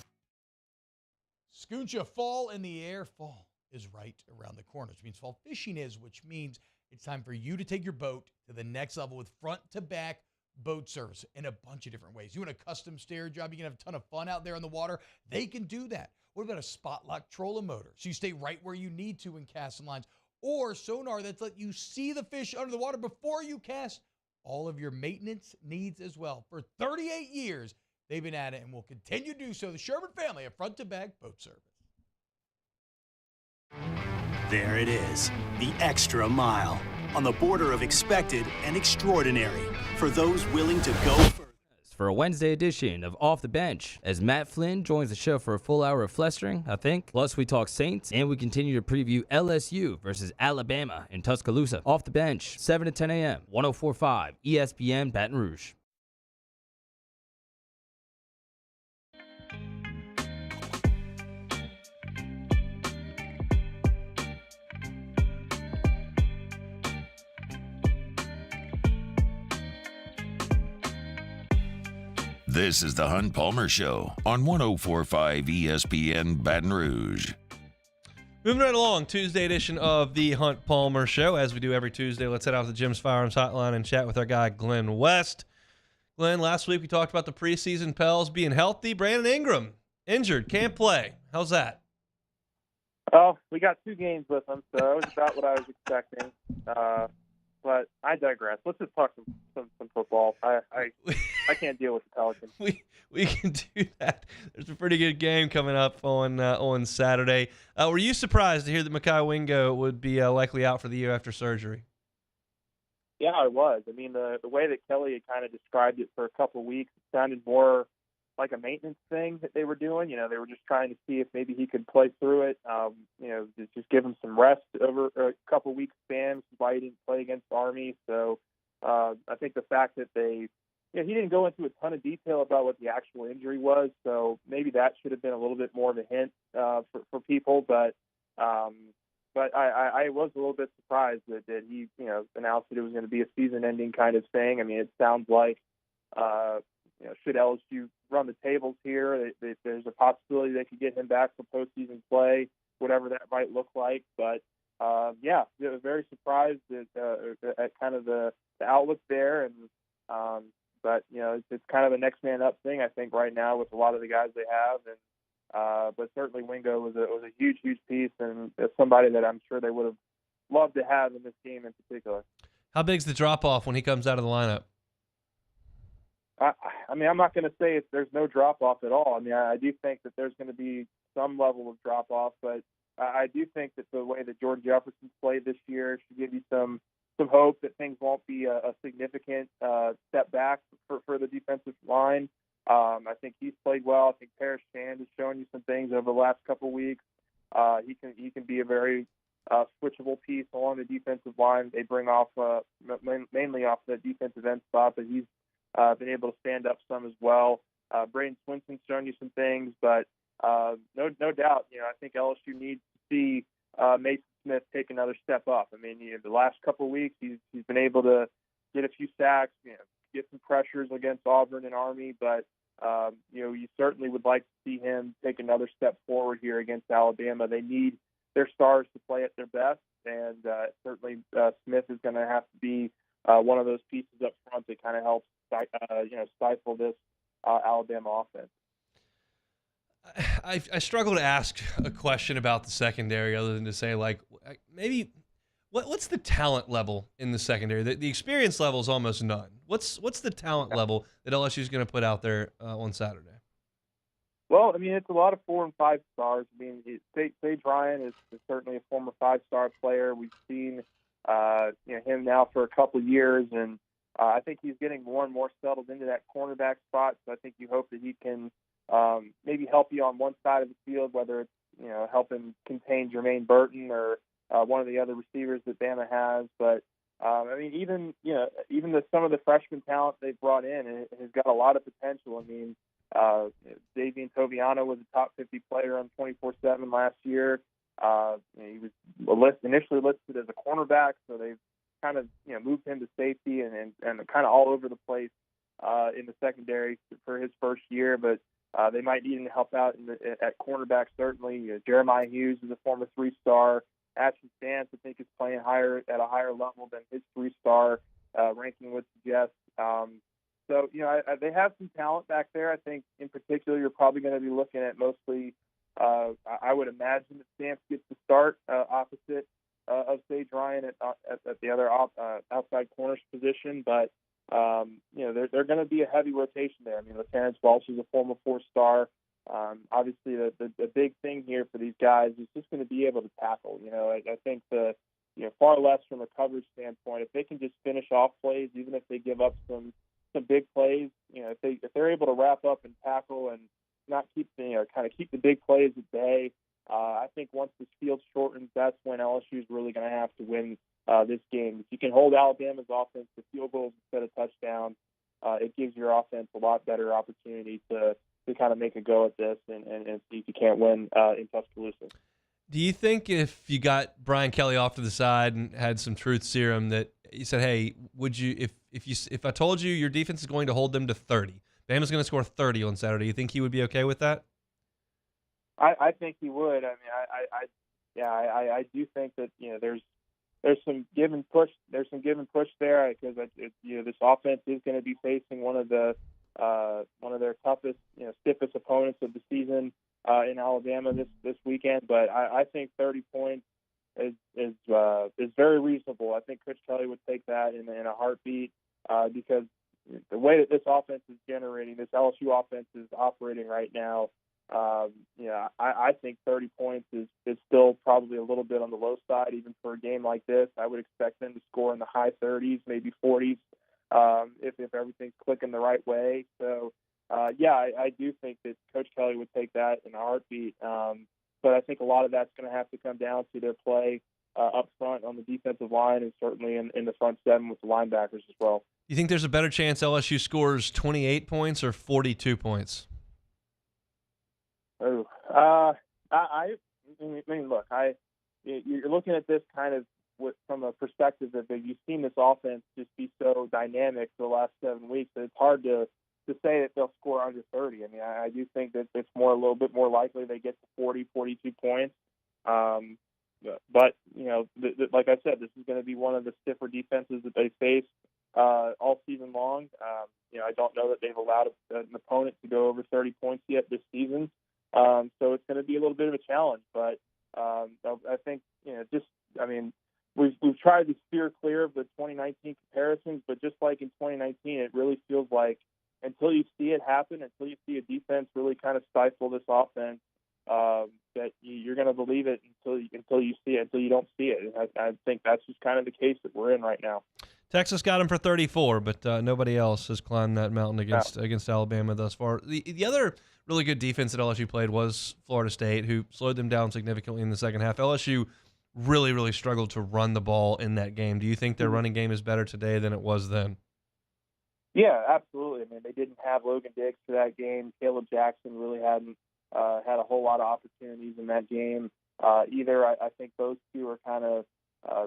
Scooncha, fall in the air. Fall is right around the corner, which means fall fishing is, which means it's time for you to take your boat to the next level with front-to-back boat service in a bunch of different ways. You want a custom stair job, you can have a ton of fun out there on the water. They can do that. What about a spot lock trolling motor? So you stay right where you need to in casting lines. Or sonar that's let you see the fish under the water before you cast. All of your maintenance needs as well. For 38 years, they've been at it and will continue to do so. The Sherman family of front-to-back boat service. There it is, the extra mile, on the border of expected and extraordinary, for those willing to go further. For a Wednesday edition of Off the Bench, as Matt Flynn joins the show for a full hour of flestering, I think. Plus, we talk Saints, and we continue to preview LSU versus Alabama in Tuscaloosa. Off the Bench, 7 to 10 a.m., 104.5 ESPN Baton Rouge. This is the Hunt Palmer Show on 104.5 ESPN Baton Rouge. Moving right along, Tuesday edition of the Hunt Palmer Show. As we do every Tuesday, let's head out to the Jim's Firearms Hotline and chat with our guy, Glenn West. Glenn, last week we talked about the preseason Pels being healthy. Brandon Ingram, injured, can't play. How's that? Oh, we got 2 games with him, so that was about what I was expecting. But I digress. Let's just talk some football. I can't deal with the Pelicans. We can do that. There's a pretty good game coming up on Saturday. Were you surprised to hear that Mekhi Wingo would be likely out for the year after surgery? Yeah, I was. I mean, the way that Kelly had kind of described it for a couple of weeks, it sounded more like a maintenance thing that they were doing. You know, they were just trying to see if maybe he could play through it. You know, just give him some rest over a couple of weeks span, which is why he didn't play against Army. So I think the fact that he didn't go into a ton of detail about what the actual injury was. So maybe that should have been a little bit more of a hint for people. But I was a little bit surprised that he, announced that it was going to be a season-ending kind of thing. I mean, it sounds like, should LSU run the tables here, there's a possibility they could get him back for postseason play, whatever that might look like. But, very surprised at kind of the outlook there. But it's kind of a next man up thing, I think, right now with a lot of the guys they have. And but certainly Wingo was a huge piece, and somebody that I'm sure they would have loved to have in this game in particular. How big's the drop off when he comes out of the lineup? I mean, I'm not going to say there's no drop off at all. I mean, I do think that there's going to be some level of drop off, but I do think that the way that Jordan Jefferson's played this year should give you some hope that things won't be a significant step back for the defensive line. I think he's played well. I think Parrish Shand has shown you some things over the last couple of weeks. He can be a very switchable piece along the defensive line. They bring off mainly off the defensive end spot, but he's been able to stand up some as well. Braden Swinson's shown you some things, but no doubt, I think LSU needs to see Mason Smith take another step up. I mean, the last couple of weeks he's been able to get a few sacks, get some pressures against Auburn and Army, but you certainly would like to see him take another step forward here against Alabama. They need their stars to play at their best, and certainly Smith is going to have to be one of those pieces up front that kind of helps stifle this Alabama offense. I struggle to ask a question about the secondary other than to say, like, maybe what's the talent level in the secondary? The experience level is almost none. What's the talent level that LSU is going to put out there on Saturday? Well, I mean, it's a lot of 4 and 5 stars. I mean, Sage Ryan is certainly a former 5-star player. We've seen him now for a couple of years, and I think he's getting more and more settled into that cornerback spot. So I think you hope that he can maybe help you on one side of the field, whether it's helping contain Jermaine Burton or one of the other receivers that Bama has. But I mean, even some of the freshman talent they've brought in has got a lot of potential. I mean, Davian Toviano was a top 50 player on 24/7 last year. He was initially listed as a cornerback, so they've kind of moved him to safety and kind of all over the place in the secondary for his first year. But they might need him to help out at cornerback, certainly. Jeremiah Hughes is a former 3-star. Ashton Stantz, I think, is playing at a higher level than his 3-star ranking would suggest. So, they have some talent back there. I think, in particular, you're probably going to be looking at mostly, I would imagine that Stantz gets the start opposite of Sage Ryan at the other outside corners position. But, they're going to be a heavy rotation there. I mean, Terrence Walsh is a former 4-star. Obviously, the big thing here for these guys is just going to be able to tackle. I think far less from a coverage standpoint. If they can just finish off plays, even if they give up some big plays, if they're able to wrap up and tackle and not keep kind of keep the big plays at bay. I think once this field shortens, that's when LSU is really going to have to win this game. If you can hold Alabama's offense to field goals instead of touchdowns, it gives your offense a lot better opportunity to kind of make a go at this and see if you can't win in Tuscaloosa. Do you think if you got Brian Kelly off to the side and had some truth serum that you said, hey, would you if I told you your defense is going to hold them to 30, Bama's going to score 30 on Saturday, you think he would be okay with that? I think he would. I mean, I do think that there's some give and push. There's some give and push there because this offense is going to be facing one of their toughest, stiffest opponents of the season in Alabama this weekend. But I think 30 points is very reasonable. I think Coach Kelly would take that in a heartbeat because the way that this offense is generating, this LSU offense is operating right now. I think 30 points is still probably a little bit on the low side, even for a game like this. I would expect them to score in the high 30s, maybe 40s, if everything's clicking the right way. So, I do think that Coach Kelly would take that in a heartbeat. But I think a lot of that's going to have to come down to their play up front on the defensive line and certainly in the front seven with the linebackers as well. You think there's a better chance LSU scores 28 points or 42 points? Oh, I mean, look, you're looking at this kind of from a perspective that you've seen this offense just be so dynamic for the last 7 weeks that it's hard to say that they'll score under 30. I mean, I do think that it's a little bit more likely they get to 40, 42 points. But like I said, this is going to be one of the stiffer defenses that they face all season long. I don't know that they've allowed an opponent to go over 30 points yet this season. So it's going to be a little bit of a challenge, but I think we've tried to steer clear of the 2019 comparisons, but just like in 2019, it really feels like until you see it happen, until you see a defense really kind of stifle this offense, that you're going to believe it until you see it, until you don't see it. And I think that's just kind of the case that we're in right now. Texas got him for 34, but nobody else has climbed that mountain against Alabama thus far. The other really good defense that LSU played was Florida State, who slowed them down significantly in the second half. LSU really, really struggled to run the ball in that game. Do you think their running game is better today than it was then? Yeah, absolutely. I mean, they didn't have Logan Diggs for that game. Caleb Jackson really hadn't had a whole lot of opportunities in that game either. I think those two are kind of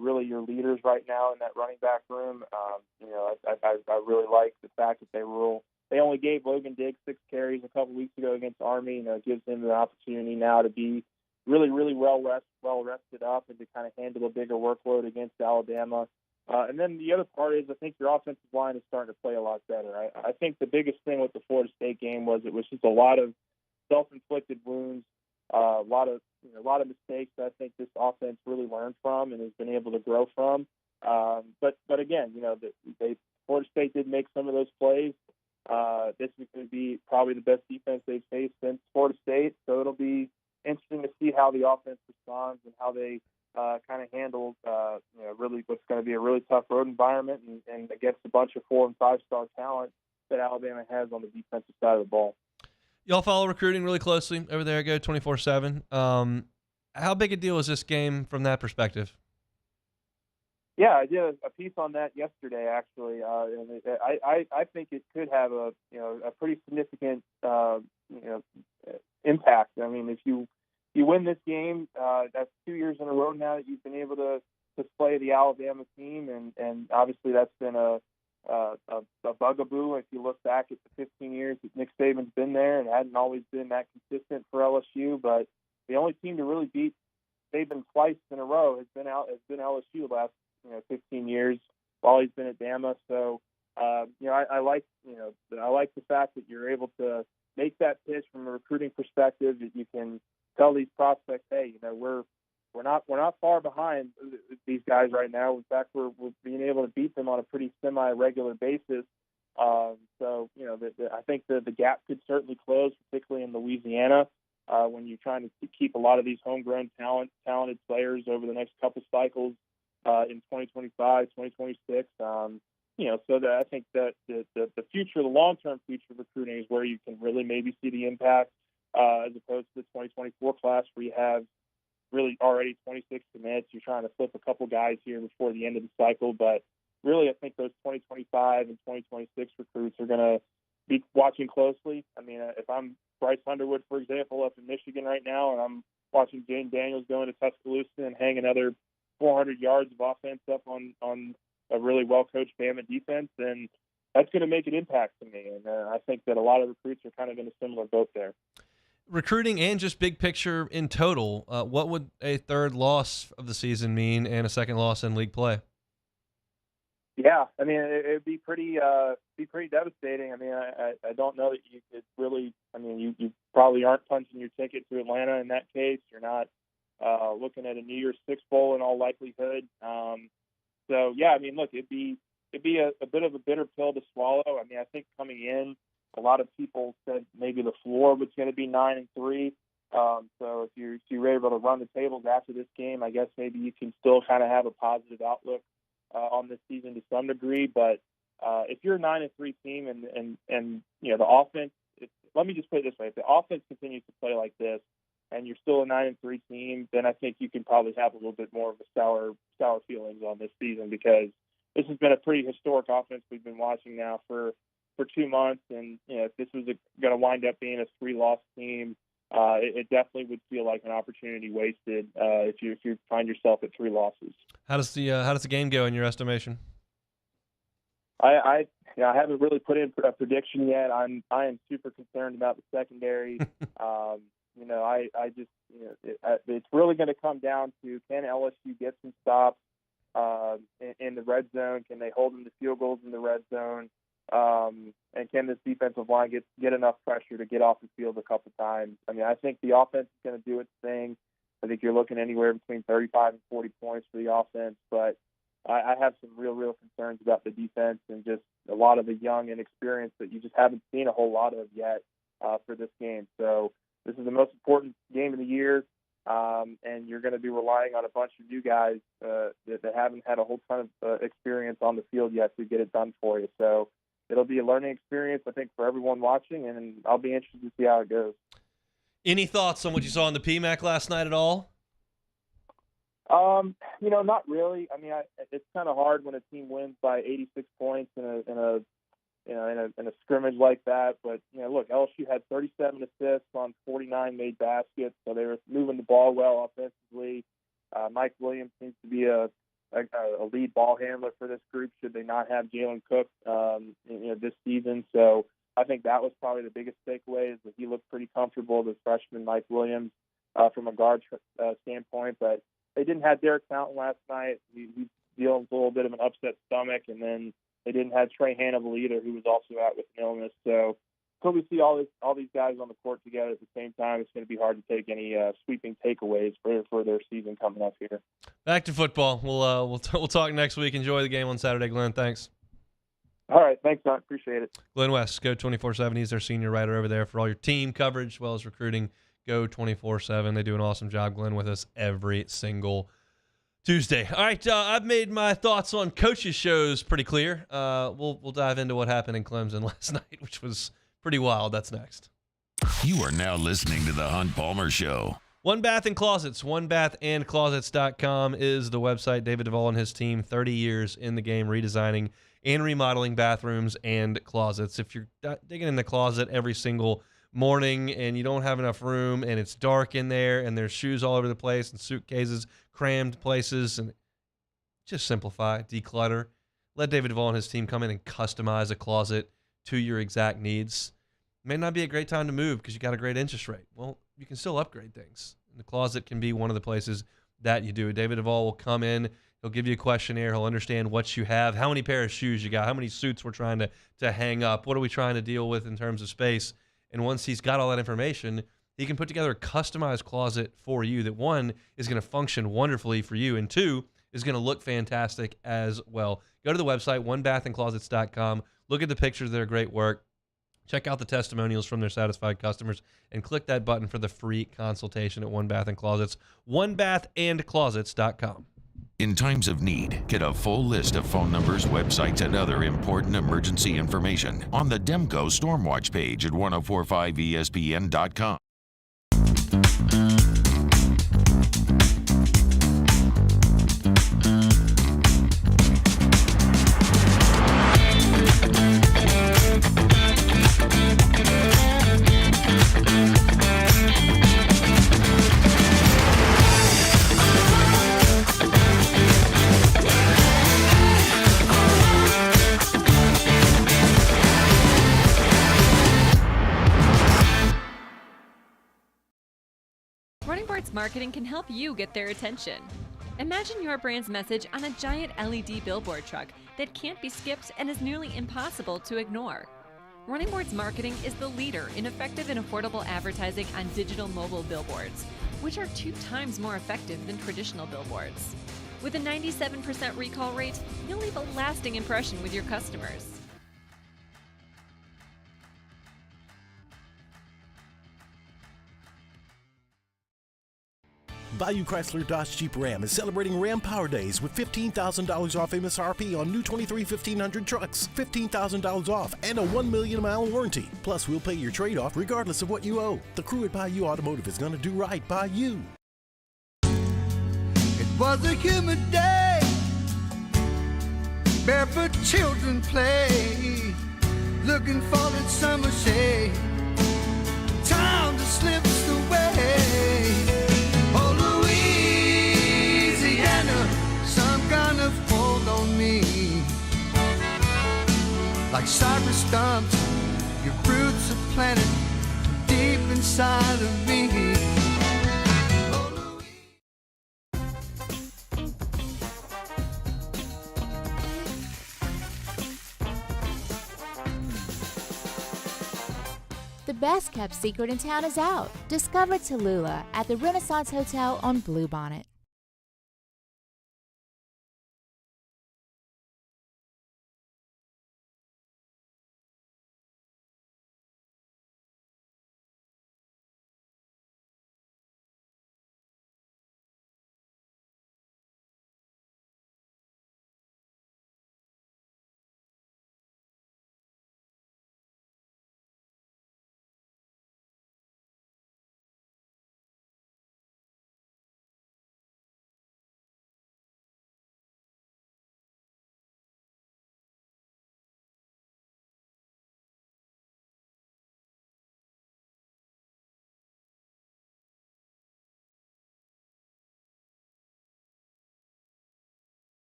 really your leaders right now in that running back room. I really like the fact that they only gave Logan Diggs 6 carries a couple weeks ago against Army. It gives him the opportunity now to be really, really well rested up and to kind of handle a bigger workload against Alabama. And then the other part is I think your offensive line is starting to play a lot better. I think the biggest thing with the Florida State game was it was just a lot of self-inflicted wounds, a lot of mistakes that I think this offense really learned from and has been able to grow from. But again, Florida State did make some of those plays. This is going to be probably the best defense they've faced since Florida State, so it'll be interesting to see how the offense responds and how they kind of handle really what's going to be a really tough road environment and against a bunch of 4- and 5-star talent that Alabama has on the defensive side of the ball. Y'all follow recruiting really closely over there at Go 24/7. How big a deal is this game from that perspective? Yeah, I did a piece on that yesterday, actually, and I think it could have a pretty significant impact. I mean, if you win this game, that's 2 years in a row now that you've been able to play the Alabama team, and obviously that's been a bugaboo. If you look back at the 15 years that Nick Saban's been there, and hadn't always been that consistent for LSU. But the only team to really beat Saban twice in a row has been LSU the last 15 years while he's been at Bama. So I like the fact that you're able to make that pitch from a recruiting perspective, that you can tell these prospects, hey, we're not far behind these guys right now. In fact, we're being able to beat them on a pretty semi-regular basis. I think the gap could certainly close, particularly in Louisiana, when you're trying to keep a lot of these homegrown talented players over the next couple cycles in 2025, 2026. So that I think that the future, the long-term future of recruiting is where you can really maybe see the impact as opposed to the 2024 class where you have really already 26 commits. You're trying to flip a couple guys here before the end of the cycle. But really, I think those 2025 and 2026 recruits are going to be watching closely. I mean, if I'm Bryce Underwood, for example, up in Michigan right now, and I'm watching Jane Daniels go into Tuscaloosa and hang another 400 yards of offense up on a really well-coached Bama defense, then that's going to make an impact to me. And I think that a lot of recruits are kind of in a similar boat there. Recruiting and just big picture in total, what would a third loss of the season mean and a second loss in league play? Yeah, I mean, it'd be pretty devastating. I mean, I don't know that you could really. I mean, you probably aren't punching your ticket to Atlanta in that case. You're not looking at a New Year's Six bowl in all likelihood. So yeah, I mean, look, it'd be a bit of a bitter pill to swallow. I mean, I think coming in, a lot of people said maybe the floor was going to be 9-3. So if you're able to run the tables after this game, I guess maybe you can still kind of have a positive outlook on this season to some degree. But if you're a 9-3 team and you know the offense, let me just put it this way: if the offense continues to play like this, and you're still a 9-3 team, then I think you can probably have a little bit more of a sour feelings on this season, because this has been a pretty historic offense we've been watching now for 2 months, and you know if this was going to wind up being a 3-loss team, it definitely would feel like an opportunity wasted if you find yourself at 3 losses. How does the game go in your estimation? I haven't really put in a prediction yet. I am super concerned about the secondary. You know, I just it's really going to come down to, can LSU get some stops in the red zone? Can they hold them to field goals in the red zone? And can this defensive line get enough pressure to get off the field a couple times? I mean, I think the offense is going to do its thing. I think you're looking anywhere between 35 and 40 points for the offense, but I have some real concerns about the defense and just a lot of the young and experienced that you just haven't seen a whole lot of yet for this game. So this is the most important game of the year, and you're going to be relying on a bunch of new guys that haven't had a whole ton of experience on the field yet to get it done for you. So it'll be a learning experience, I think, for everyone watching, and I'll be interested to see how it goes. Any thoughts on what you saw in the PMAC last night at all? You know, not really. I mean, it's kind of hard when a team wins by 86 points in a scrimmage like that. But you know, look, LSU had 37 assists on 49 made baskets, so they were moving the ball well offensively. Mike Williams seems to be a lead ball handler for this group, should they not have Jalen Cook this season. So I think that was probably the biggest takeaway, is that he looked pretty comfortable, the freshman Mike Williams, from a guard standpoint. But they didn't have Derek Fountain last night. He's dealing with a little bit of an upset stomach, and then they didn't have Trey Hannibal either, who was also out with an illness. So until we see all these guys on the court together at the same time, it's going to be hard to take any sweeping takeaways for their season coming up here. Back to football. We'll talk next week. Enjoy the game on Saturday, Glenn. Thanks. All right. Thanks, Don. Appreciate it. Glenn West, Go 24/7. He's their senior writer over there for all your team coverage as well as recruiting. Go 24/7. They do an awesome job. Glenn with us every single Tuesday. All right, I've made my thoughts on coaches' shows pretty clear. We'll dive into what happened in Clemson last night, which was pretty wild. That's next. You are now listening to The Hunt Palmer Show. One Bath and Closets. OneBathAndClosets.com is the website. David Duvall and his team, 30 years in the game, redesigning and remodeling bathrooms and closets. If you're digging in the closet every single morning and you don't have enough room and it's dark in there and there's shoes all over the place and suitcases crammed places, and just simplify, declutter. Let David Duvall and his team come in and customize a closet to your exact needs. It may not be a great time to move because you got a great interest rate. Well, you can still upgrade things. And the closet can be one of the places that you do it. David Duvall will come in. He'll give you a questionnaire. He'll understand what you have, how many pair of shoes you got, how many suits we're trying to hang up, what are we trying to deal with in terms of space. And once he's got all that information, he can put together a customized closet for you that, one, is going to function wonderfully for you, and two, is going to look fantastic as well. Go to the website, onebathandclosets.com. Look at the pictures of their great work. Check out the testimonials from their satisfied customers, and click that button for the free consultation at One Bath and Closets, onebathandclosets.com. In times of need, get a full list of phone numbers, websites, and other important emergency information on the Demco Stormwatch page at 1045ESPN.com. Running Boards Marketing can help you get their attention. Imagine your brand's message on a giant LED billboard truck that can't be skipped and is nearly impossible to ignore. Running Boards Marketing is the leader in effective and affordable advertising on digital mobile billboards, which are 2 times more effective than traditional billboards. With a 97% recall rate, you'll leave a lasting impression with your customers. Bayou Chrysler Dodge Jeep Ram is celebrating Ram Power Days with $15,000 off MSRP on new 23 1500 trucks, $15,000 off, and a 1 million mile warranty. Plus, we'll pay your trade-off regardless of what you owe. The crew at Bayou Automotive is going to do right by you. It was a humid day, barefoot children play, looking for that summer shade. Time just slips away. Oh, Louisiana, some kind of hold on me. Like cypress stumps, your roots are planted deep inside of me. The best kept secret in town is out. Discover Tallulah at the Renaissance Hotel on Bluebonnet.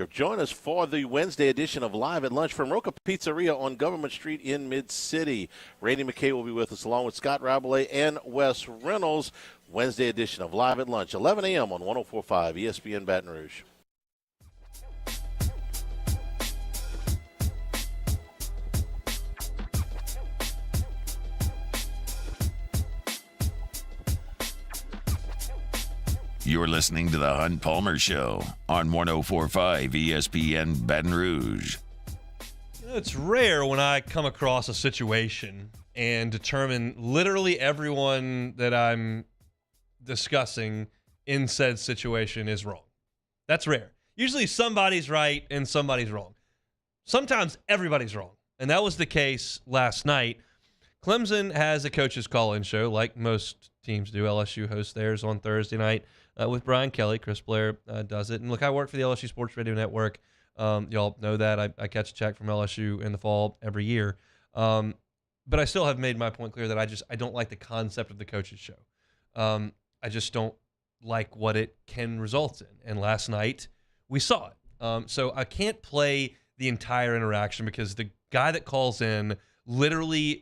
Join us for the Wednesday edition of Live at Lunch from Roca Pizzeria on Government Street in Mid-City. Randy McKay will be with us along with Scott Rabelais and Wes Reynolds. Wednesday edition of Live at Lunch, 11 a.m. on 104.5 ESPN Baton Rouge. You're listening to The Hunt Palmer Show on 104.5 ESPN Baton Rouge. It's rare when I come across a situation and determine literally everyone that I'm discussing in said situation is wrong. That's rare. Usually somebody's right and somebody's wrong. Sometimes everybody's wrong. And that was the case last night. Clemson has a coach's call-in show like most teams do. LSU hosts theirs on Thursday night with Brian Kelly. Chris Blair does it. And look, I work for the LSU Sports Radio Network. Y'all know that. I catch a check from LSU in the fall every year. But I still have made my point clear that I don't like the concept of the coach's show. I just don't like what it can result in. And last night, we saw it. So I can't play the entire interaction because the guy that calls in literally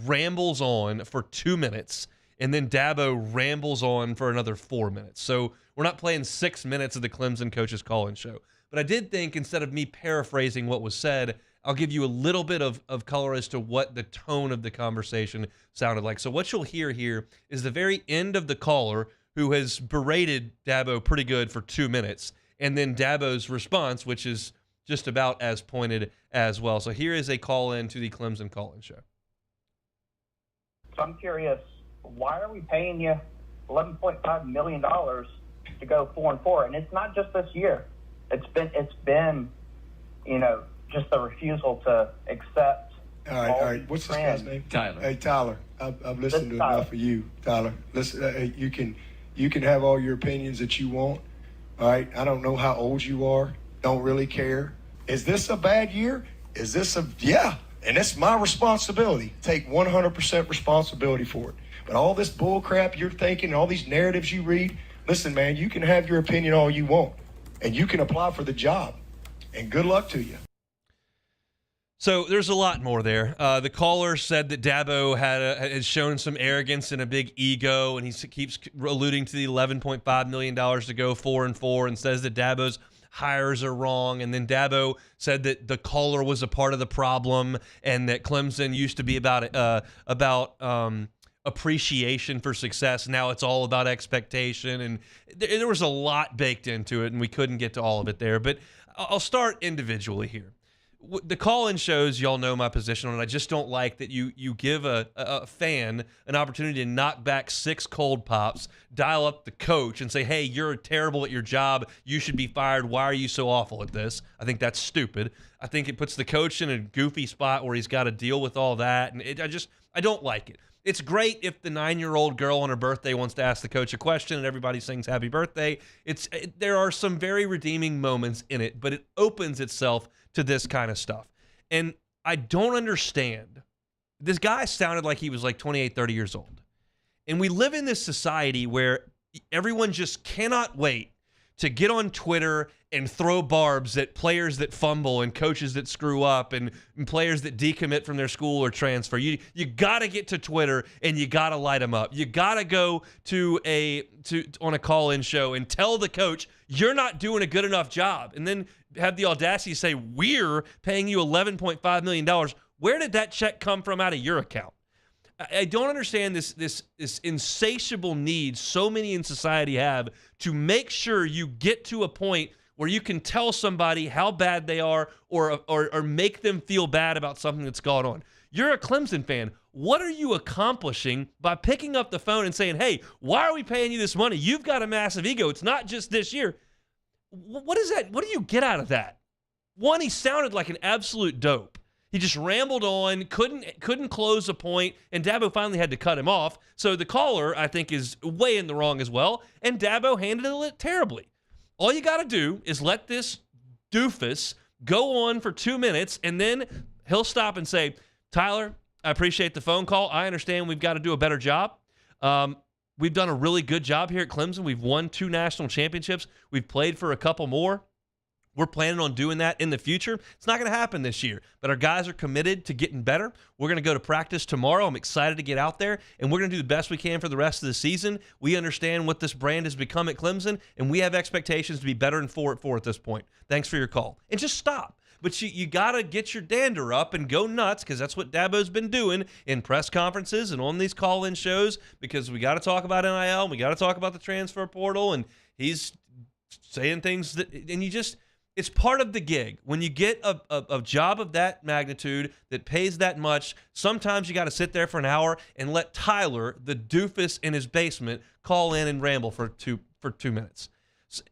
rambles on for 2 minutes, and then Dabo rambles on for another 4 minutes. So we're not playing 6 minutes of the Clemson coach's call-in show. But I did think, instead of me paraphrasing what was said, I'll give you a little bit of color as to what the tone of the conversation sounded like. So what you'll hear here is the very end of the caller who has berated Dabo pretty good for 2 minutes, and then Dabo's response, which is just about as pointed as well. So here is a call-in to the Clemson call-in show. So I'm curious, why are we paying you $11.5 million to go 4-4? And it's not just this year. It's been, just the refusal to accept. All right. What's this guy's name? Tyler. Hey, Tyler. I've listened to enough of you, Tyler. Listen, you can have all your opinions that you want. All right. I don't know how old you are. Don't really care. Is this a bad year? Yeah. And that's my responsibility. Take 100% responsibility for it. But all this bull crap you're thinking, all these narratives you read, listen, man, you can have your opinion all you want, and you can apply for the job. and good luck to you. So there's a lot more there. The caller said that Dabo has shown some arrogance and a big ego, and he keeps alluding to the $11.5 million to go 4-4, and says that Dabo's hires are wrong. And then Dabo said that the caller was a part of the problem, and that Clemson used to be about appreciation for success. Now it's all about expectation, and there was a lot baked into it, and we couldn't get to all of it there. But I'll start individually here. The call-in shows, y'all know my position on it. I just don't like that you give a fan an opportunity to knock back 6 cold pops, dial up the coach, and say, hey, you're terrible at your job. You should be fired. Why are you so awful at this? I think that's stupid. I think it puts the coach in a goofy spot where he's got to deal with all that, and I don't like it. It's great if the 9-year-old girl on her birthday wants to ask the coach a question and everybody sings happy birthday. There are some very redeeming moments in it, but it opens itself to this kind of stuff. And I don't understand. This guy sounded like he was like 28, 30 years old. And we live in this society where everyone just cannot wait to get on Twitter and throw barbs at players that fumble and coaches that screw up and players that decommit from their school or transfer. You got to get to Twitter and you got to light them up. You got to go on a call-in show and tell the coach you're not doing a good enough job, and then have the audacity to say we're paying you $11.5 million. Where did that check come from out of your account? I don't understand this insatiable need so many in society have to make sure you get to a point where you can tell somebody how bad they are or make them feel bad about something that's gone on. You're a Clemson fan. What are you accomplishing by picking up the phone and saying, hey, why are we paying you this money? You've got a massive ego. It's not just this year. What is that? What do you get out of that? One, he sounded like an absolute dope. He just rambled on, couldn't close a point, and Dabo finally had to cut him off. So the caller, I think, is way in the wrong as well, and Dabo handled it terribly. All you got to do is let this doofus go on for 2 minutes, and then he'll stop and say, Tyler, I appreciate the phone call. I understand we've got to do a better job. We've done a really good job here at Clemson. We've won 2 national championships. We've played for a couple more. We're planning on doing that in the future. It's not going to happen this year, but our guys are committed to getting better. We're going to go to practice tomorrow. I'm excited to get out there, and we're going to do the best we can for the rest of the season. We understand what this brand has become at Clemson, and we have expectations to be better than 4-4 at this point. Thanks for your call. And just stop. But you got to get your dander up and go nuts, because that's what Dabo's been doing in press conferences and on these call-in shows, because we got to talk about NIL, and we got to talk about the transfer portal, and he's saying things that, and you just, it's part of the gig. When you get a job of that magnitude that pays that much, sometimes you got to sit there for an hour and let Tyler, the doofus in his basement, call in and ramble for two minutes.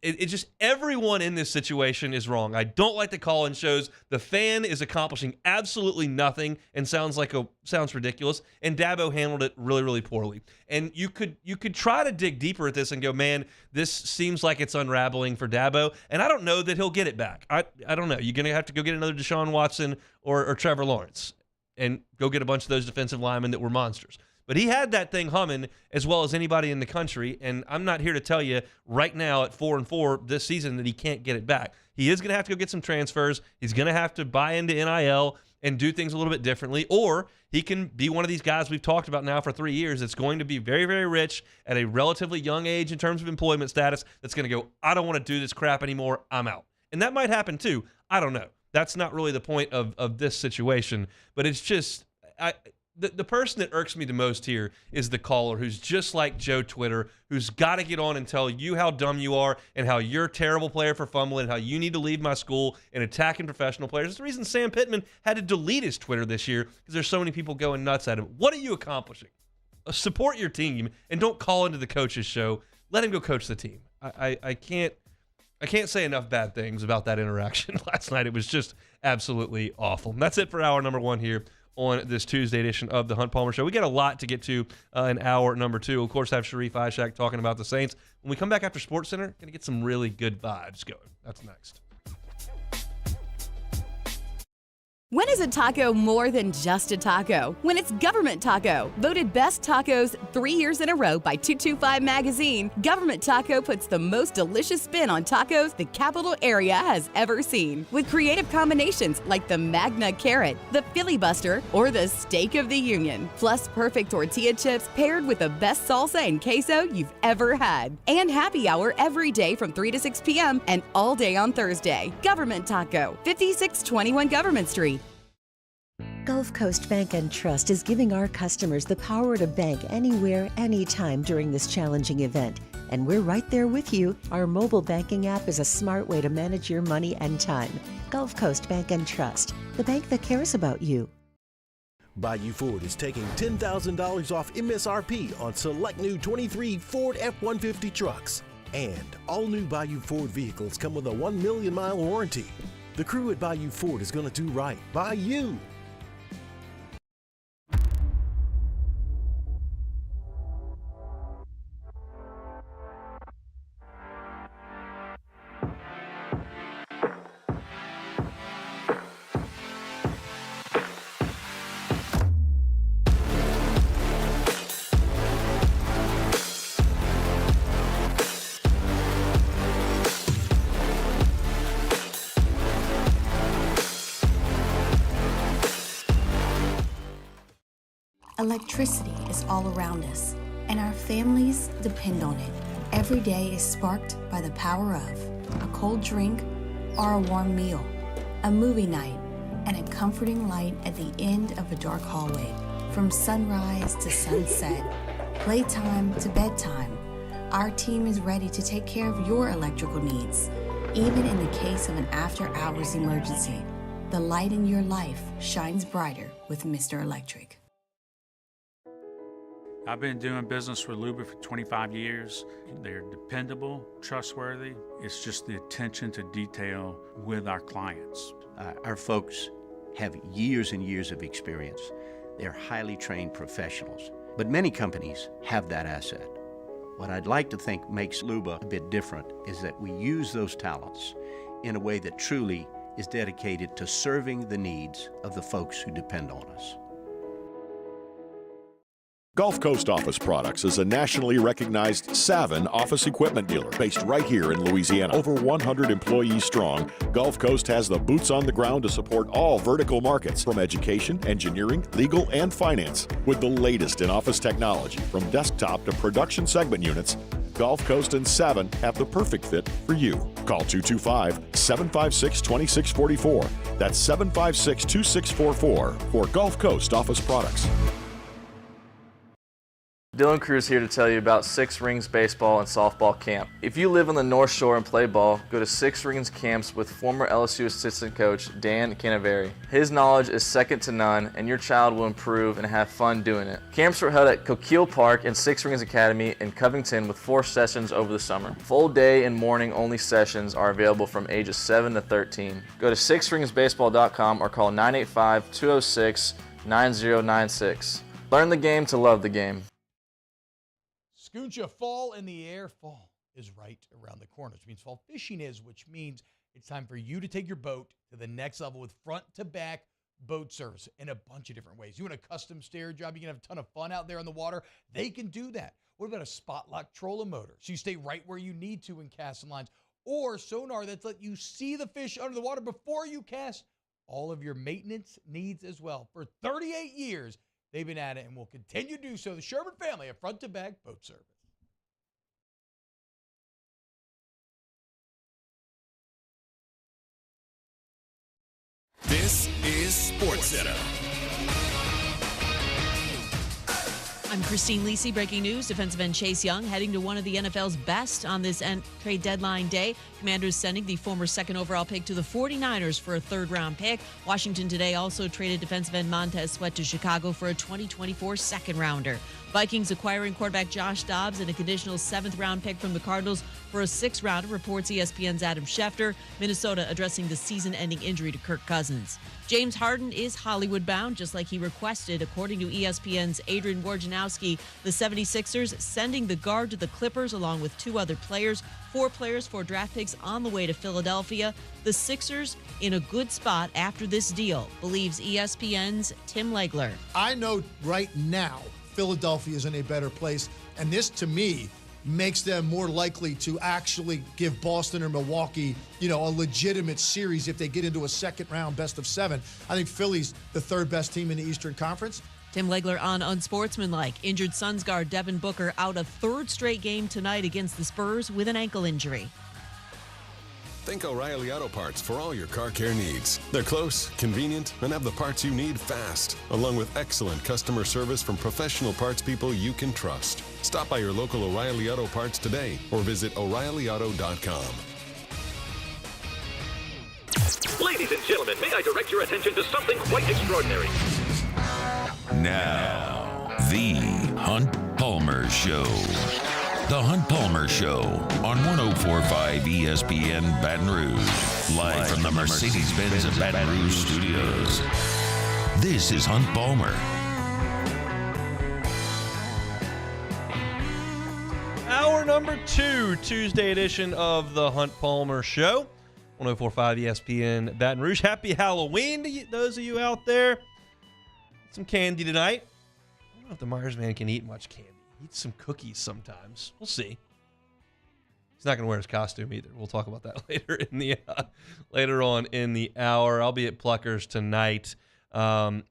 It just, everyone in this situation is wrong. I don't like the call-in shows. The fan is accomplishing absolutely nothing and sounds ridiculous. And Dabo handled it really, really poorly. And you could try to dig deeper at this and go, man, this seems like it's unraveling for Dabo. And I don't know that he'll get it back. I don't know. You're gonna have to go get another Deshaun Watson or Trevor Lawrence and go get a bunch of those defensive linemen that were monsters. But he had that thing humming as well as anybody in the country, and I'm not here to tell you right now at 4-4 this season that he can't get it back. He is going to have to go get some transfers. He's going to have to buy into NIL and do things a little bit differently, or he can be one of these guys we've talked about now for 3 years that's going to be very, very rich at a relatively young age in terms of employment status that's going to go, I don't want to do this crap anymore, I'm out. And that might happen too. I don't know. That's not really the point of this situation, but it's just the person that irks me the most here is the caller, who's just like Joe Twitter, who's got to get on and tell you how dumb you are and how you're a terrible player for fumbling and how you need to leave my school and attacking professional players. That's the reason Sam Pittman had to delete his Twitter this year, because there's so many people going nuts at him. What are you accomplishing? Support your team and don't call into the coach's show. Let him go coach the team. I can't say enough bad things about that interaction last night. It was just absolutely awful. And that's it for hour number 1 here on this Tuesday edition of the Hunt Palmer Show. We got a lot to get to in hour number 2. Of course, have Sharif Ishak talking about the Saints. When we come back after Sports Center, going to get some really good vibes going. That's next. When is a taco more than just a taco? When it's Government Taco. Voted best tacos 3 years in a row by 225 Magazine, Government Taco puts the most delicious spin on tacos the capital area has ever seen. With creative combinations like the Magna Carrot, the Filibuster, or the Steak of the Union. Plus perfect tortilla chips paired with the best salsa and queso you've ever had. And happy hour every day from 3 to 6 p.m. and all day on Thursday. Government Taco, 5621 Government Street. Gulf Coast Bank and Trust is giving our customers the power to bank anywhere, anytime during this challenging event. And we're right there with you. Our mobile banking app is a smart way to manage your money and time. Gulf Coast Bank and Trust, the bank that cares about you. Bayou Ford is taking $10,000 off MSRP on select new 23 Ford F-150 trucks. And all new Bayou Ford vehicles come with a 1 million mile warranty. The crew at Bayou Ford is going to do right by you. Electricity is all around us, and our families depend on it. Every day is sparked by the power of a cold drink or a warm meal, a movie night, and a comforting light at the end of a dark hallway. From sunrise to sunset, playtime to bedtime, our team is ready to take care of your electrical needs. Even in the case of an after-hours emergency, the light in your life shines brighter with Mr. Electric. I've been doing business with Luba for 25 years. They're dependable, trustworthy. It's just the attention to detail with our clients. Our folks have years and years of experience. They're highly trained professionals. But many companies have that asset. What I'd like to think makes Luba a bit different is that we use those talents in a way that truly is dedicated to serving the needs of the folks who depend on us. Gulf Coast Office Products is a nationally recognized Savin office equipment dealer based right here in Louisiana. Over 100 employees strong, Gulf Coast has the boots on the ground to support all vertical markets from education, engineering, legal, and finance. With the latest in office technology from desktop to production segment units, Gulf Coast and Savin have the perfect fit for you. Call 225-756-2644. That's 756-2644 for Gulf Coast Office Products. Dylan Cruz here to tell you about Six Rings Baseball and Softball Camp. If you live on the North Shore and play ball, go to Six Rings Camps with former LSU assistant coach Dan Canaveri. His knowledge is second to none, and your child will improve and have fun doing it. Camps were held at Coquille Park and Six Rings Academy in Covington with 4 sessions over the summer. Full day and morning only sessions are available from ages 7 to 13. Go to sixringsbaseball.com or call 985-206-9096. Learn the game to love the game. Scooncha, fall in the air. Fall is right around the corner, which means fall fishing is, which means it's time for you to take your boat to the next level with front-to-back boat service in a bunch of different ways. You want a custom stair job, you can have a ton of fun out there on the water. They can do that. What about a spot lock trolling motor? So you stay right where you need to in casting lines. Or sonar that's let you see the fish under the water before you cast. All of your maintenance needs as well. For 38 years, they've been at it and will continue to do so. The Sherman family of front-to-back boat service. This is SportsCenter. I'm Christine Lisi. Breaking news, defensive end Chase Young heading to one of the NFL's best on this trade deadline day. Commanders sending the former second overall pick to the 49ers for a third-round pick. Washington today also traded defensive end Montez Sweat to Chicago for a 2024 second-rounder. Vikings acquiring quarterback Josh Dobbs and a conditional 7th-round pick from the Cardinals for a 6th-rounder, reports ESPN's Adam Schefter. Minnesota addressing the season-ending injury to Kirk Cousins. James Harden is Hollywood-bound, just like he requested, according to ESPN's Adrian Wojnarowski. Wisnowski. The 76ers sending the guard to the Clippers along with 2 other players. 4 players, 4 draft picks on the way to Philadelphia. The Sixers in a good spot after this deal, believes ESPN's Tim Legler. I know right now Philadelphia is in a better place, and this, to me, makes them more likely to actually give Boston or Milwaukee, a legitimate series if they get into a second-round best-of-7. I think Philly's the 3rd best team in the Eastern Conference. Tim Legler on Unsportsmanlike. Injured Suns guard Devin Booker out a 3rd straight game tonight against the Spurs with an ankle injury. Think O'Reilly Auto Parts for all your car care needs. They're close, convenient, and have the parts you need fast, along with excellent customer service from professional parts people you can trust. Stop by your local O'Reilly Auto Parts today or visit O'ReillyAuto.com. Ladies and gentlemen, may I direct your attention to something quite extraordinary? Now, the Hunt Palmer Show. The Hunt Palmer Show on 104.5 ESPN Baton Rouge. Live from the Mercedes-Benz of Baton Rouge studios. This is Hunt Palmer. Hour number 2, Tuesday edition of the Hunt Palmer Show. 104.5 ESPN Baton Rouge. Happy Halloween to those of you out there. Some candy tonight. I don't know if the Myers man can eat much candy. Eat some cookies sometimes. We'll see. He's not going to wear his costume either. We'll talk about that later on in the hour. I'll be at Pluckers tonight.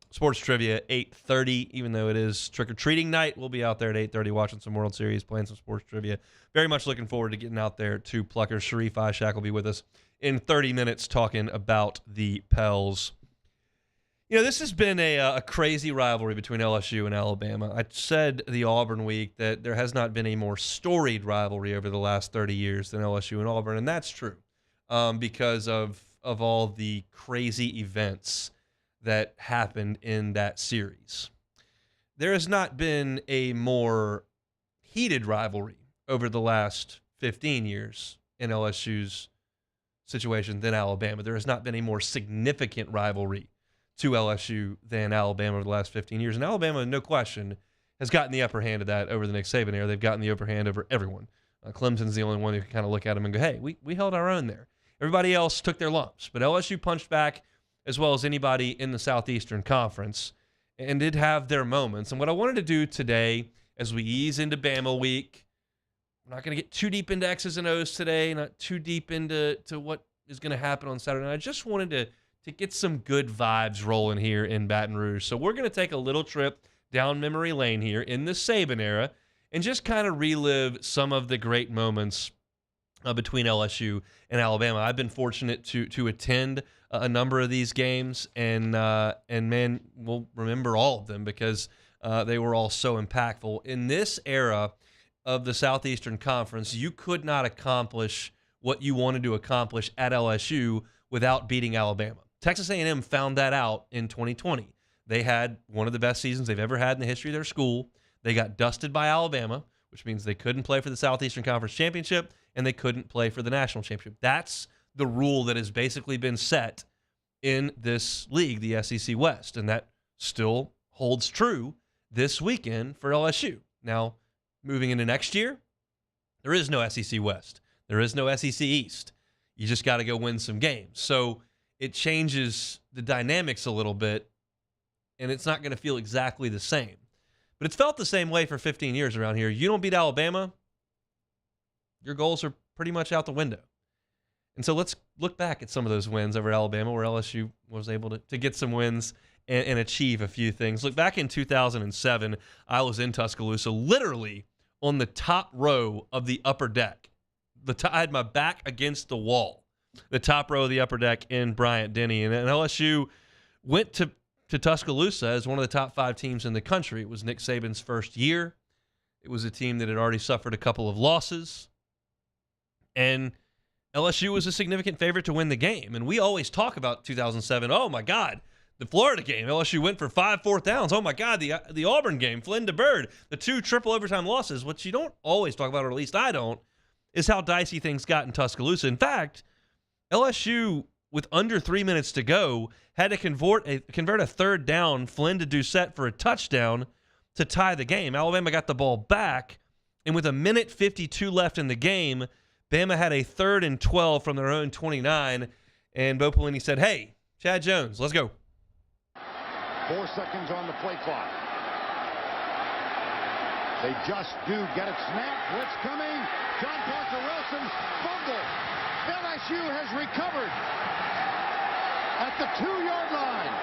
Sports trivia 8:30. Even though it is trick or treating night, we'll be out there at 8:30 watching some World Series, playing some sports trivia. Very much looking forward to getting out there to Pluckers. Sharif Ishak will be with us in 30 minutes talking about the Pels. This has been a crazy rivalry between LSU and Alabama. I said the Auburn week that there has not been a more storied rivalry over the last 30 years than LSU and Auburn, and that's true because of all the crazy events that happened in that series. There has not been a more heated rivalry over the last 15 years in LSU's situation than Alabama. There has not been a more significant rivalry to LSU than Alabama over the last 15 years. And Alabama, no question, has gotten the upper hand of that over the Nick Saban era. They've gotten the upper hand over everyone. Clemson's the only one who can kind of look at them and go, hey, we held our own there. Everybody else took their lumps. But LSU punched back as well as anybody in the Southeastern Conference and did have their moments. And what I wanted to do today as we ease into Bama week, we're not going to get too deep into X's and O's today, not too deep into what is going to happen on Saturday. And I just wanted to get some good vibes rolling here in Baton Rouge. So we're going to take a little trip down memory lane here in the Saban era and just kind of relive some of the great moments between LSU and Alabama. I've been fortunate to attend a number of these games, and man, we'll remember all of them because they were all so impactful. In this era of the Southeastern Conference, you could not accomplish what you wanted to accomplish at LSU without beating Alabama. Texas A&M found that out in 2020. They had one of the best seasons they've ever had in the history of their school. They got dusted by Alabama, which means they couldn't play for the Southeastern Conference Championship, and they couldn't play for the National Championship. That's the rule that has basically been set in this league, the SEC West, and that still holds true this weekend for LSU. Now, moving into next year, there is no SEC West. There is no SEC East. You just got to go win some games. So it changes the dynamics a little bit, and it's not going to feel exactly the same. But it's felt the same way for 15 years around here. You don't beat Alabama, your goals are pretty much out the window. And so let's look back at some of those wins over Alabama where LSU was able to get some wins and achieve a few things. Look, back in 2007, I was in Tuscaloosa, literally on the top row of the upper deck. I had my back against the wall. The top row of the upper deck in Bryant-Denny. And LSU went to Tuscaloosa as one of the top 5 teams in the country. It was Nick Saban's first year. It was a team that had already suffered a couple of losses. And LSU was a significant favorite to win the game. And we always talk about 2007. Oh, my God, the Florida game. LSU went for 5 fourth downs. Oh, my God, the Auburn game, Flynn to Bird, the 2 triple overtime losses. What you don't always talk about, or at least I don't, is how dicey things got in Tuscaloosa. In fact, LSU, with under 3 minutes to go, had to convert a third down, Flynn to Doucette for a touchdown to tie the game. Alabama got the ball back, and with 1:52 left in the game, Bama had a 3rd and 12 from their own 29, and Bo Pelini said, hey, Chad Jones, let's go. 4 seconds on the play clock. They just do get it snapped. Blitz coming. John Parker Wilson fumble. LSU has recovered at the 2-yard line.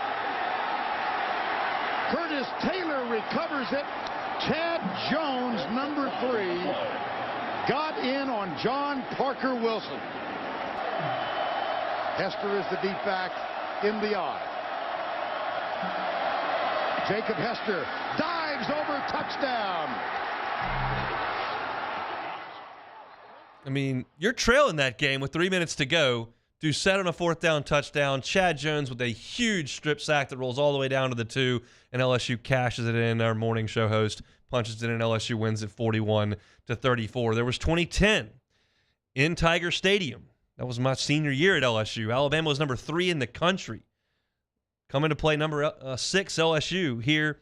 Curtis Taylor recovers it. Chad Jones, number 3, got in on John Parker Wilson. Hester is the deep back in the I. Jacob Hester dives over, touchdown. I mean, you're trailing that game with 3 minutes to go. Doucette on a 4th down touchdown. Chad Jones with a huge strip sack that rolls all the way down to the 2, and LSU cashes it in. Our morning show host punches it in, and LSU wins at 41-34. There was 2010 in Tiger Stadium. That was my senior year at LSU. Alabama was number 3 in the country. Coming to play number 6 LSU here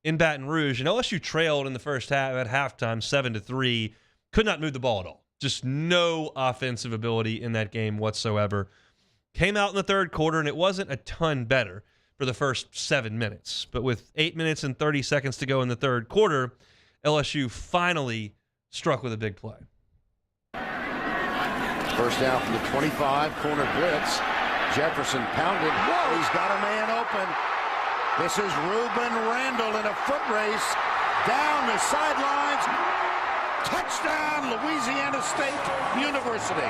in Baton Rouge. And LSU trailed in the first half at halftime 7-3. Could not move the ball at all. Just no offensive ability in that game whatsoever. Came out in the third quarter, and it wasn't a ton better for the first 7 minutes. But with 8 minutes and 30 seconds to go in the third quarter, LSU finally struck with a big play. First down from the 25, corner blitz. Jefferson pounded. Whoa, he's got a man open. This is Ruben Randall in a foot race. Down the sidelines. Touchdown, Louisiana State University.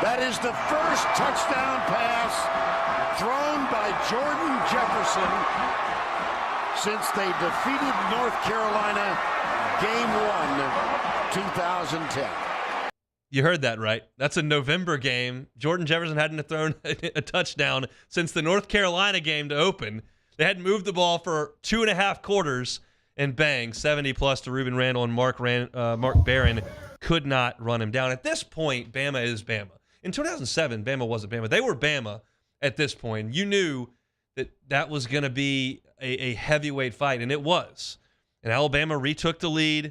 That is the first touchdown pass thrown by Jordan Jefferson since they defeated North Carolina Game 1, 2010. You heard that right. That's a November game. Jordan Jefferson hadn't thrown a touchdown since the North Carolina game to open. They hadn't moved the ball for 2.5 quarters, and bang, 70-plus to Ruben Randall, and Mark Barron could not run him down. At this point, Bama is Bama. In 2007, Bama wasn't Bama. They were Bama at this point. You knew that was going to be a heavyweight fight, and it was. And Alabama retook the lead.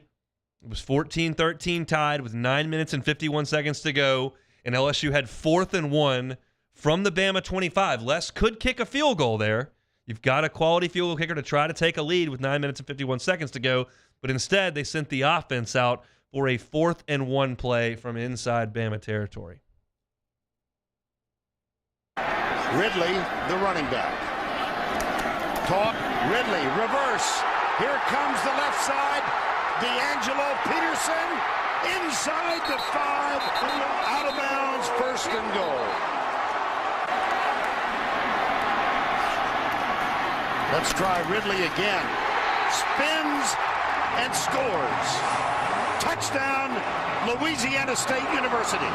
It was 14-13 tied with 9 minutes and 51 seconds to go, and LSU had 4th and 1 from the Bama 25. Les could kick a field goal there. You've got a quality field goal kicker to try to take a lead with 9 minutes and 51 seconds to go, but instead they sent the offense out for a 4th and 1 play from inside Bama territory. Ridley, the running back. Caught, Ridley, reverse. Here comes the left side. D'Angelo Peterson inside the 5, out of bounds, 1st and goal. Let's try Ridley again. Spins and scores. Touchdown, Louisiana State University.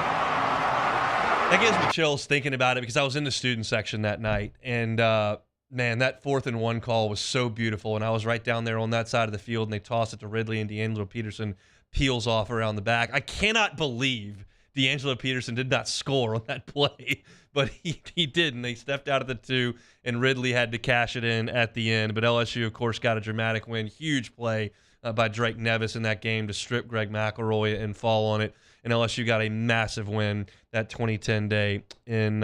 That gives me chills thinking about it because I was in the student section that night, and man, that 4th and 1 call was so beautiful, and I was right down there on that side of the field, and they toss it to Ridley, and D'Angelo Peterson peels off around the back. I cannot believe D'Angelo Peterson did not score on that play, but he did, and they stepped out of the 2, and Ridley had to cash it in at the end. But LSU, of course, got a dramatic win. Huge play by Drake Nevis in that game to strip Greg McElroy and fall on it, and LSU got a massive win that 2010 day in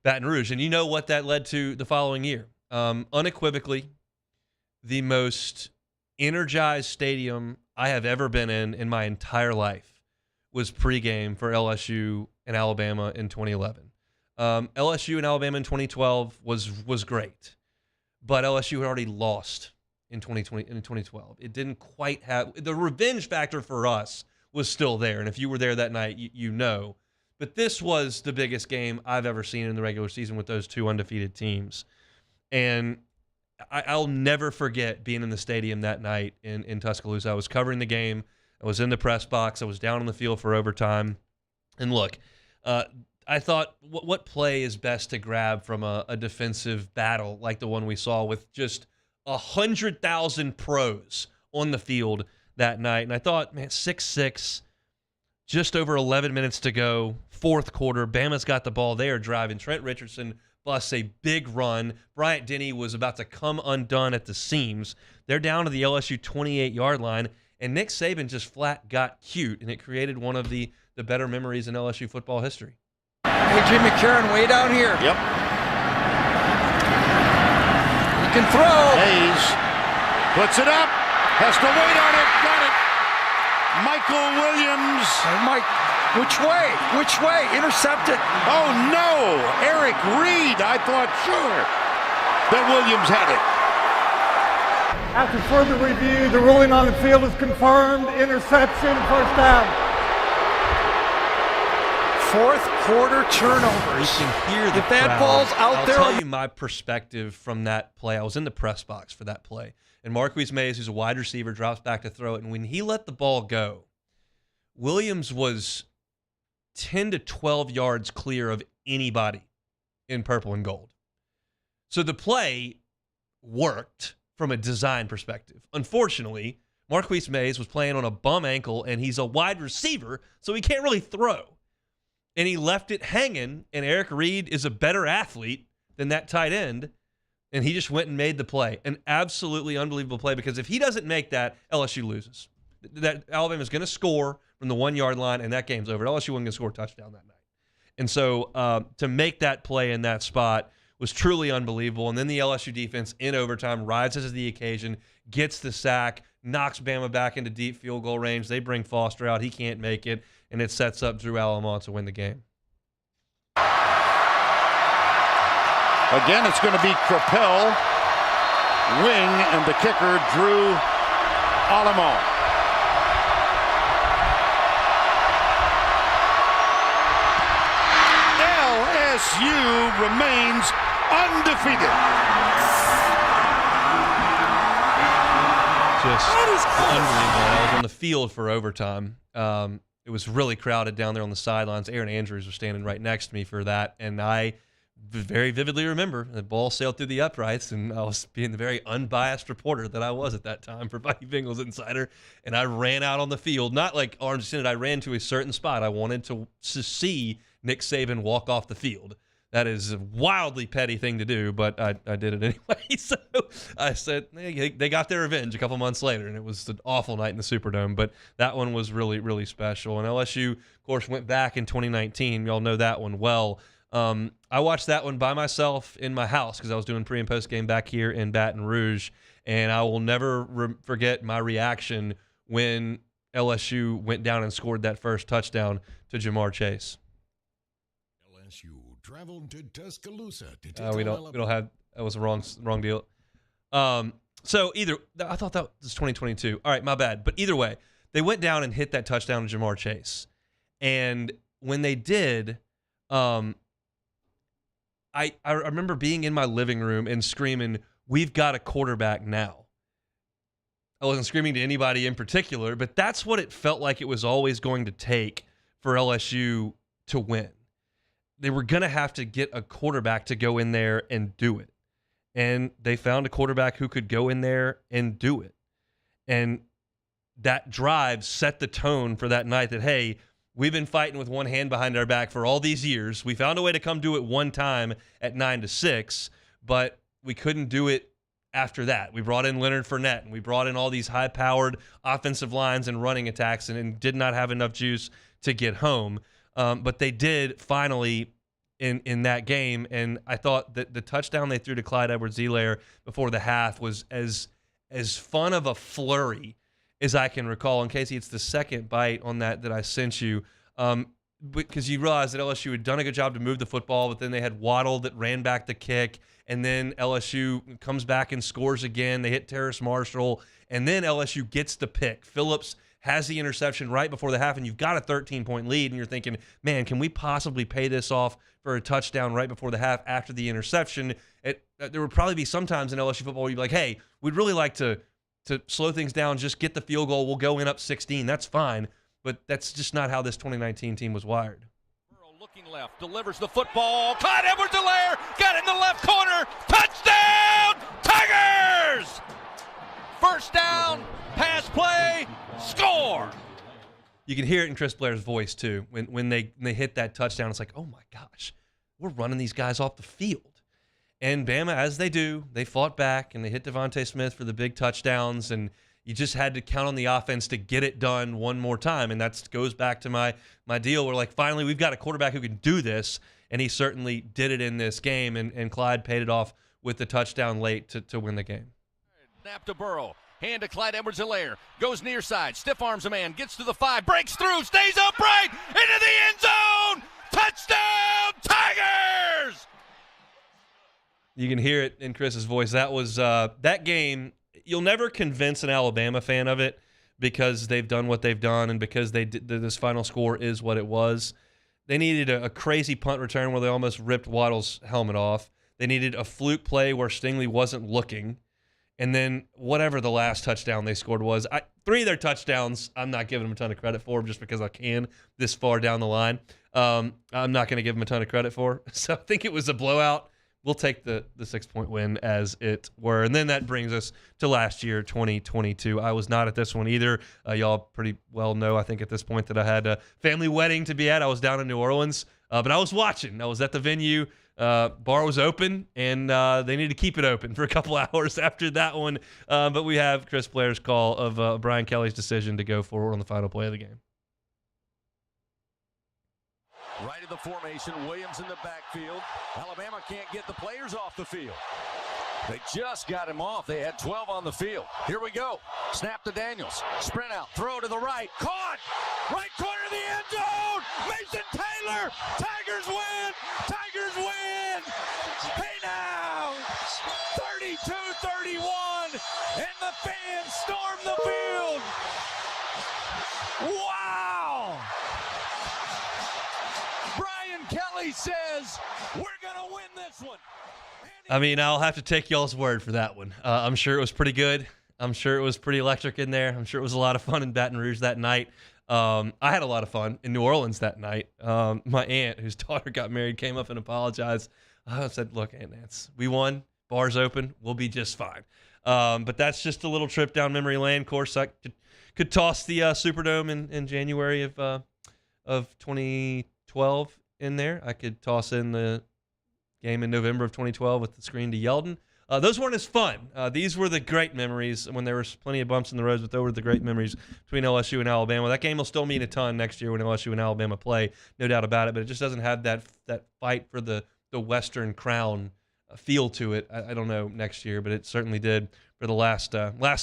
Baton Rouge. And you know what that led to the following year. Unequivocally, the most energized stadium I have ever been in my entire life was pregame for LSU and Alabama in 2011. LSU and Alabama in 2012 was great, but LSU had already lost in 2012. It didn't quite have the revenge factor for us was still there, and if you were there that night, you know. But this was the biggest game I've ever seen in the regular season with those 2 undefeated teams. And I'll never forget being in the stadium that night in Tuscaloosa. I was covering the game. I was in the press box. I was down on the field for overtime. And look, I thought, what play is best to grab from a defensive battle like the one we saw with just 100,000 pros on the field that night? And I thought, man, 6'6", just over 11 minutes to go, fourth quarter. Bama's got the ball. They are driving. Trent Richardson busts a big run. Bryant Denny was about to come undone at the seams. They're down to the LSU 28-yard line, and Nick Saban just flat got cute, and it created one of the better memories in LSU football history. A.J. McCarron way down here. Yep. He can throw. Hayes puts it up. Has to wait on it. Got it. Michael Williams. And Mike, which way? Which way? Intercepted. Oh, no. Eric Reed. I thought sure that Williams had it. After further review, the ruling on the field is confirmed. Interception, first down. Fourth quarter turnovers. You can hear the if that crowd. ball's out there. I'll tell you my perspective from that play. I was in the press box for that play. And Marquise Mays, who's a wide receiver, drops back to throw it. And when he let the ball go, Williams was 10 to 12 yards clear of anybody in purple and gold. So the play worked from a design perspective. Unfortunately, Marquise Mays was playing on a bum ankle, and he's a wide receiver, so he can't really throw. And he left it hanging, and Eric Reed is a better athlete than that tight end, and he just went and made the play. An absolutely unbelievable play, because if he doesn't make that, LSU loses. That Alabama's going to score from the 1-yard line, and that game's over. LSU wasn't going to score a touchdown that night. And so to make that play in that spot was truly unbelievable. And then the LSU defense in overtime rises to the occasion, gets the sack, knocks Bama back into deep field goal range. They bring Foster out. He can't make it, and it sets up Drew Alamo to win the game. Again, it's going to be Crapel, wing, and the kicker, Drew Alamo. LSU remains undefeated. Just unbelievable. I was on the field for overtime. It was really crowded down there on the sidelines. Aaron Andrews was standing right next to me for that, and I very vividly remember the ball sailed through the uprights, and I was being the very unbiased reporter that I was at that time for Viking Bengals Insider, and I ran out on the field, not like arms extended. I ran to a certain spot. I wanted to see Nick Saban walk off the field. That is a wildly petty thing to do, but I did it anyway. So I said, hey, they got their revenge a couple months later, and it was an awful night in the Superdome, but that one was really, really special. And LSU, of course, went back in 2019. Y'all know that one well. I watched that one by myself in my house because I was doing pre- and post-game back here in Baton Rouge, and I will never forget my reaction when LSU went down and scored that first touchdown to Jamar Chase. LSU traveled to Tuscaloosa to take we don't have, that was a wrong deal. So I thought that was 2022. All right, my bad. But either way, they went down and hit that touchdown to Jamar Chase. And when they did, I remember being in my living room and screaming, "We've got a quarterback now." I wasn't screaming to anybody in particular, but that's what it felt like it was always going to take for LSU to win. They were going to have to get a quarterback to go in there and do it. And they found a quarterback who could go in there and do it. And that drive set the tone for that night that, hey, we've been fighting with one hand behind our back for all these years. We found a way to come do it one time at 9-6, but we couldn't do it after that. We brought in Leonard Fournette, and we brought in all these high-powered offensive lines and running attacks and did not have enough juice to get home. But they did finally in that game, and I thought that the touchdown they threw to Clyde Edwards-Helaire before the half was as fun of a flurry as I can recall. And Casey, it's the second bite on that I sent you, because you realize that LSU had done a good job to move the football, but then they had Waddle that ran back the kick, and then LSU comes back and scores again. They hit Terrace Marshall, and then LSU gets the pick. Phillips has the interception right before the half, and you've got a 13-point lead, and you're thinking, man, can we possibly pay this off for a touchdown right before the half after the interception? There would probably be some times in LSU football where you'd be like, hey, we'd really like to slow things down, just get the field goal, we'll go in up 16. That's fine, but that's just not how this 2019 team was wired. Looking left, delivers the football. Clyde Edwards-Helaire got it in the left corner. Touchdown, Tigers! First down, pass play, score. you can hear it in Chris Blair's voice too. When they hit that touchdown, it's like, oh my gosh, we're running these guys off the field. And Bama, as they do, they fought back and they hit Devontae Smith for the big touchdowns, and you just had to count on the offense to get it done one more time. And that goes back to my deal where, like, finally we've got a quarterback who can do this, and he certainly did it in this game, and Clyde paid it off with the touchdown late to win the game. Snap to Burrow. Hand to Clyde Edwards-Helaire. Goes near side. Stiff arms a man. Gets to the 5. Breaks through. Stays upright. Into the end zone. Touchdown, Tigers! You can hear it in Chris's voice. That was that game. You'll never convince an Alabama fan of it because they've done what they've done and because they did, this final score is what it was. They needed a crazy punt return where they almost ripped Waddle's helmet off. They needed a fluke play where Stingley wasn't looking. And then whatever the last touchdown they scored was, 3 of their touchdowns, I'm not giving them a ton of credit for just because I can this far down the line. I'm not going to give them a ton of credit for. So I think it was a blowout. We'll take the 6-point win as it were. And then that brings us to last year, 2022. I was not at this one either. Y'all pretty well know, I think, at this point that I had a family wedding to be at. I was down in New Orleans, but I was watching. I was at the venue. Bar was open, and they need to keep it open for a couple hours after that one. But we have Chris Blair's call of Brian Kelly's decision to go forward on the final play of the game. Right of the formation, Williams in the backfield. Alabama can't get the players off the field. They just got him off. They had 12 on the field. Here we go. Snap to Daniels. Sprint out. Throw to the right. Caught. Right corner of the end zone. Mason Taylor. Tigers win. Tigers win. Hey now. 32-31. And the fans storm the field. Wow. Brian Kelly says, we're going to win this one. I mean, I'll have to take y'all's word for that one. I'm sure it was pretty good. I'm sure it was pretty electric in there. I'm sure it was a lot of fun in Baton Rouge that night. I had a lot of fun in New Orleans that night. My aunt, whose daughter got married, came up and apologized. I said, look, Aunt Nance, we won. Bar's open. We'll be just fine. But that's just a little trip down memory lane. Of course, I could toss the Superdome in January of 2012 in there. I could toss in the game in November of 2012 with the screen to Yeldon. Those weren't as fun. These were the great memories when there was plenty of bumps in the roads, but those were the great memories between LSU and Alabama. That game will still mean a ton next year when LSU and Alabama play, no doubt about it, but it just doesn't have that fight for the Western crown feel to it. I don't know next year, but it certainly did for the last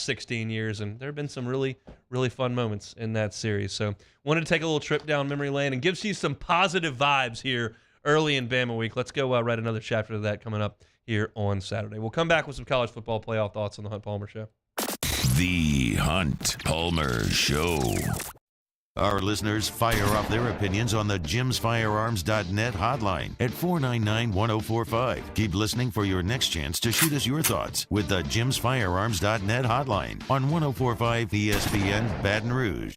16 years, and there have been some really, really fun moments in that series. So wanted to take a little trip down memory lane and gives you some positive vibes here early in Bama week. Let's go write another chapter of that coming up here on Saturday. We'll come back with some college football playoff thoughts on the Hunt Palmer Show. The Hunt Palmer Show. Our listeners fire off their opinions on the jimsfirearms.net hotline at 499-1045. Keep listening for your next chance to shoot us your thoughts with the jimsfirearms.net hotline on 1045 ESPN Baton Rouge.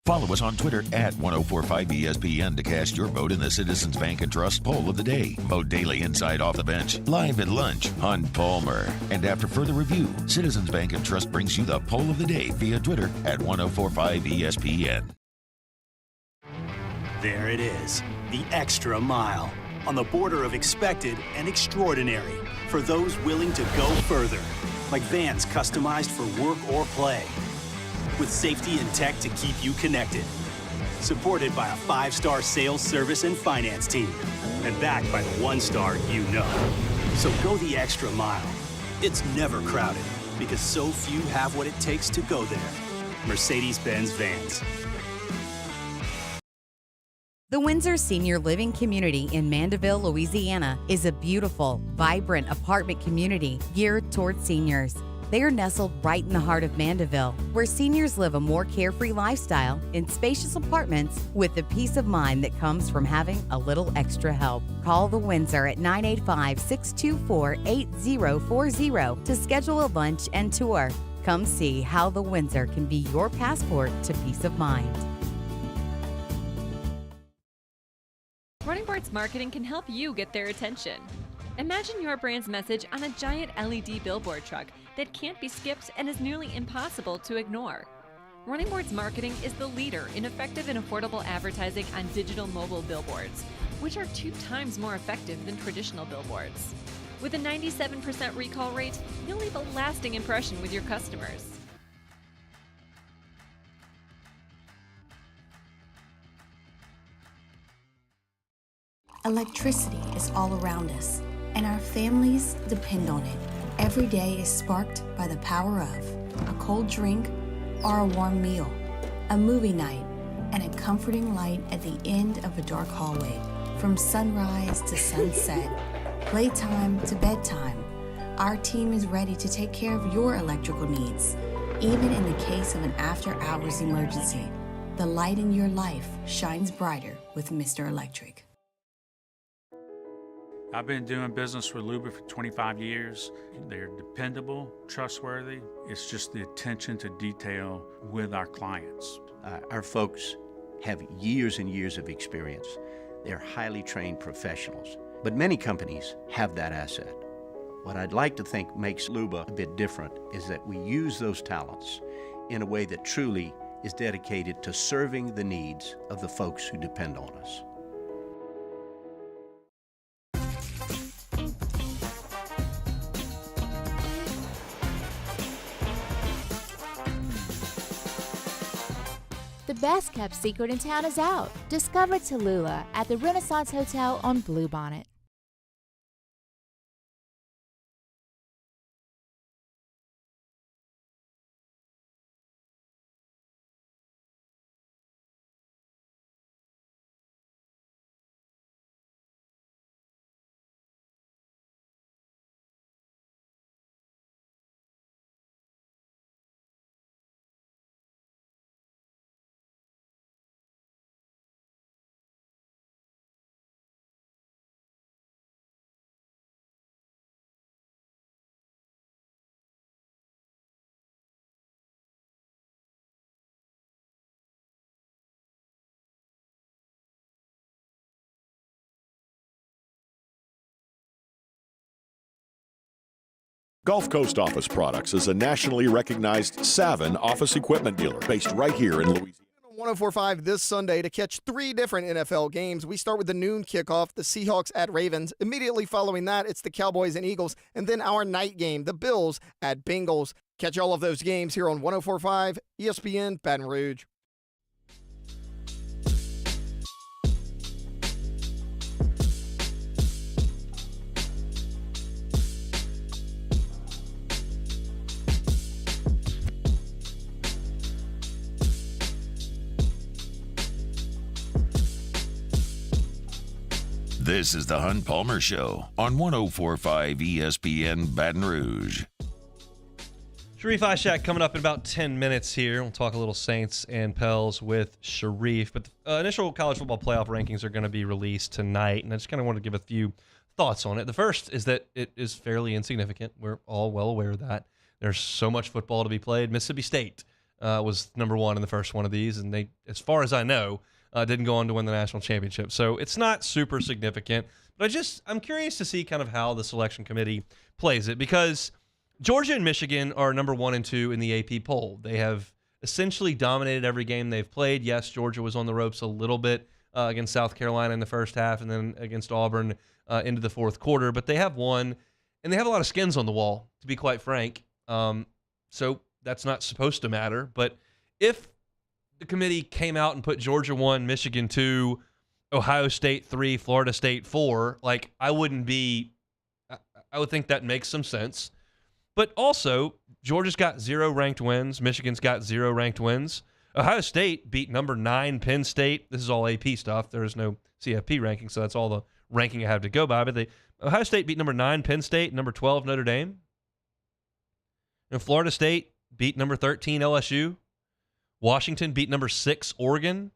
Follow us on Twitter at 1045ESPN to cast your vote in the Citizens Bank and Trust Poll of the Day. Vote daily inside Off the Bench, live at lunch, Hunt Palmer. And after further review, Citizens Bank and Trust brings you the Poll of the Day via Twitter at 1045ESPN. There it is, the extra mile. On the border of expected and extraordinary. For those willing to go further. Like vans customized for work or play. With safety and tech to keep you connected. Supported by a 5-star sales, service, and finance team. And backed by the 1-star you know. So go the extra mile. It's never crowded because so few have what it takes to go there. Mercedes-Benz Vans. The Windsor Senior Living Community in Mandeville, Louisiana is a beautiful, vibrant apartment community geared towards seniors. They are nestled right in the heart of Mandeville, where seniors live a more carefree lifestyle in spacious apartments with the peace of mind that comes from having a little extra help. Call the Windsor at 985-624-8040 to schedule a lunch and tour. Come see how the Windsor can be your passport to peace of mind. Running Bart's marketing can help you get their attention. Imagine your brand's message on a giant LED billboard truck that can't be skipped and is nearly impossible to ignore. Running Boards Marketing is the leader in effective and affordable advertising on digital mobile billboards, which are 2 times more effective than traditional billboards. With a 97% recall rate, you'll leave a lasting impression with your customers. Electricity is all around us, and our families depend on it. Every day is sparked by the power of a cold drink or a warm meal, a movie night, and a comforting light at the end of a dark hallway. From sunrise to sunset, playtime to bedtime, our team is ready to take care of your electrical needs. Even in the case of an after-hours emergency, the light in your life shines brighter with Mr. Electric. I've been doing business with Luba for 25 years. They're dependable, trustworthy. It's just the attention to detail with our clients. Our folks have years and years of experience. They're highly trained professionals, but many companies have that asset. What I'd like to think makes Luba a bit different is that we use those talents in a way that truly is dedicated to serving the needs of the folks who depend on us. The best kept secret in town is out. Discover Tallulah at the Renaissance Hotel on Bluebonnet. Gulf Coast Office Products is a nationally recognized Savin office equipment dealer based right here in Louisiana. 104.5 this Sunday to catch 3 different NFL games. We start with the noon kickoff, the Seahawks at Ravens. Immediately following that, it's the Cowboys and Eagles. And then our night game, the Bills at Bengals. Catch all of those games here on 104.5 ESPN Baton Rouge. This is the Hunt Palmer Show on 104.5 ESPN Baton Rouge. Sharif Ishak coming up in about 10 minutes here. We'll talk a little Saints and Pels with Sharif. But the initial college football playoff rankings are going to be released tonight, and I just kind of want to give a few thoughts on it. The first is that it is fairly insignificant. We're all well aware of that. There's so much football to be played. Mississippi State was number 1 in the first one of these, and they, as far as I know, didn't go on to win the national championship. So it's not super significant. But I'm curious to see kind of how the selection committee plays it, because Georgia and Michigan are number 1 and 2 in the AP poll. They have essentially dominated every game they've played. Yes, Georgia was on the ropes a little bit against South Carolina in the first half and then against Auburn into the fourth quarter, but they have won, and they have a lot of skins on the wall, to be quite frank. So that's not supposed to matter. But if the committee came out and put Georgia 1, Michigan 2, Ohio State 3, Florida State 4, I would think that makes some sense. But also, Georgia's got 0 ranked wins. Michigan's got 0 ranked wins. Ohio State beat number 9 Penn State. This is all AP stuff. There is no CFP ranking, so that's all the ranking I have to go by. But Ohio State beat number 9 Penn State, number 12 Notre Dame. And Florida State beat number 13 LSU. Washington beat number 6 Oregon.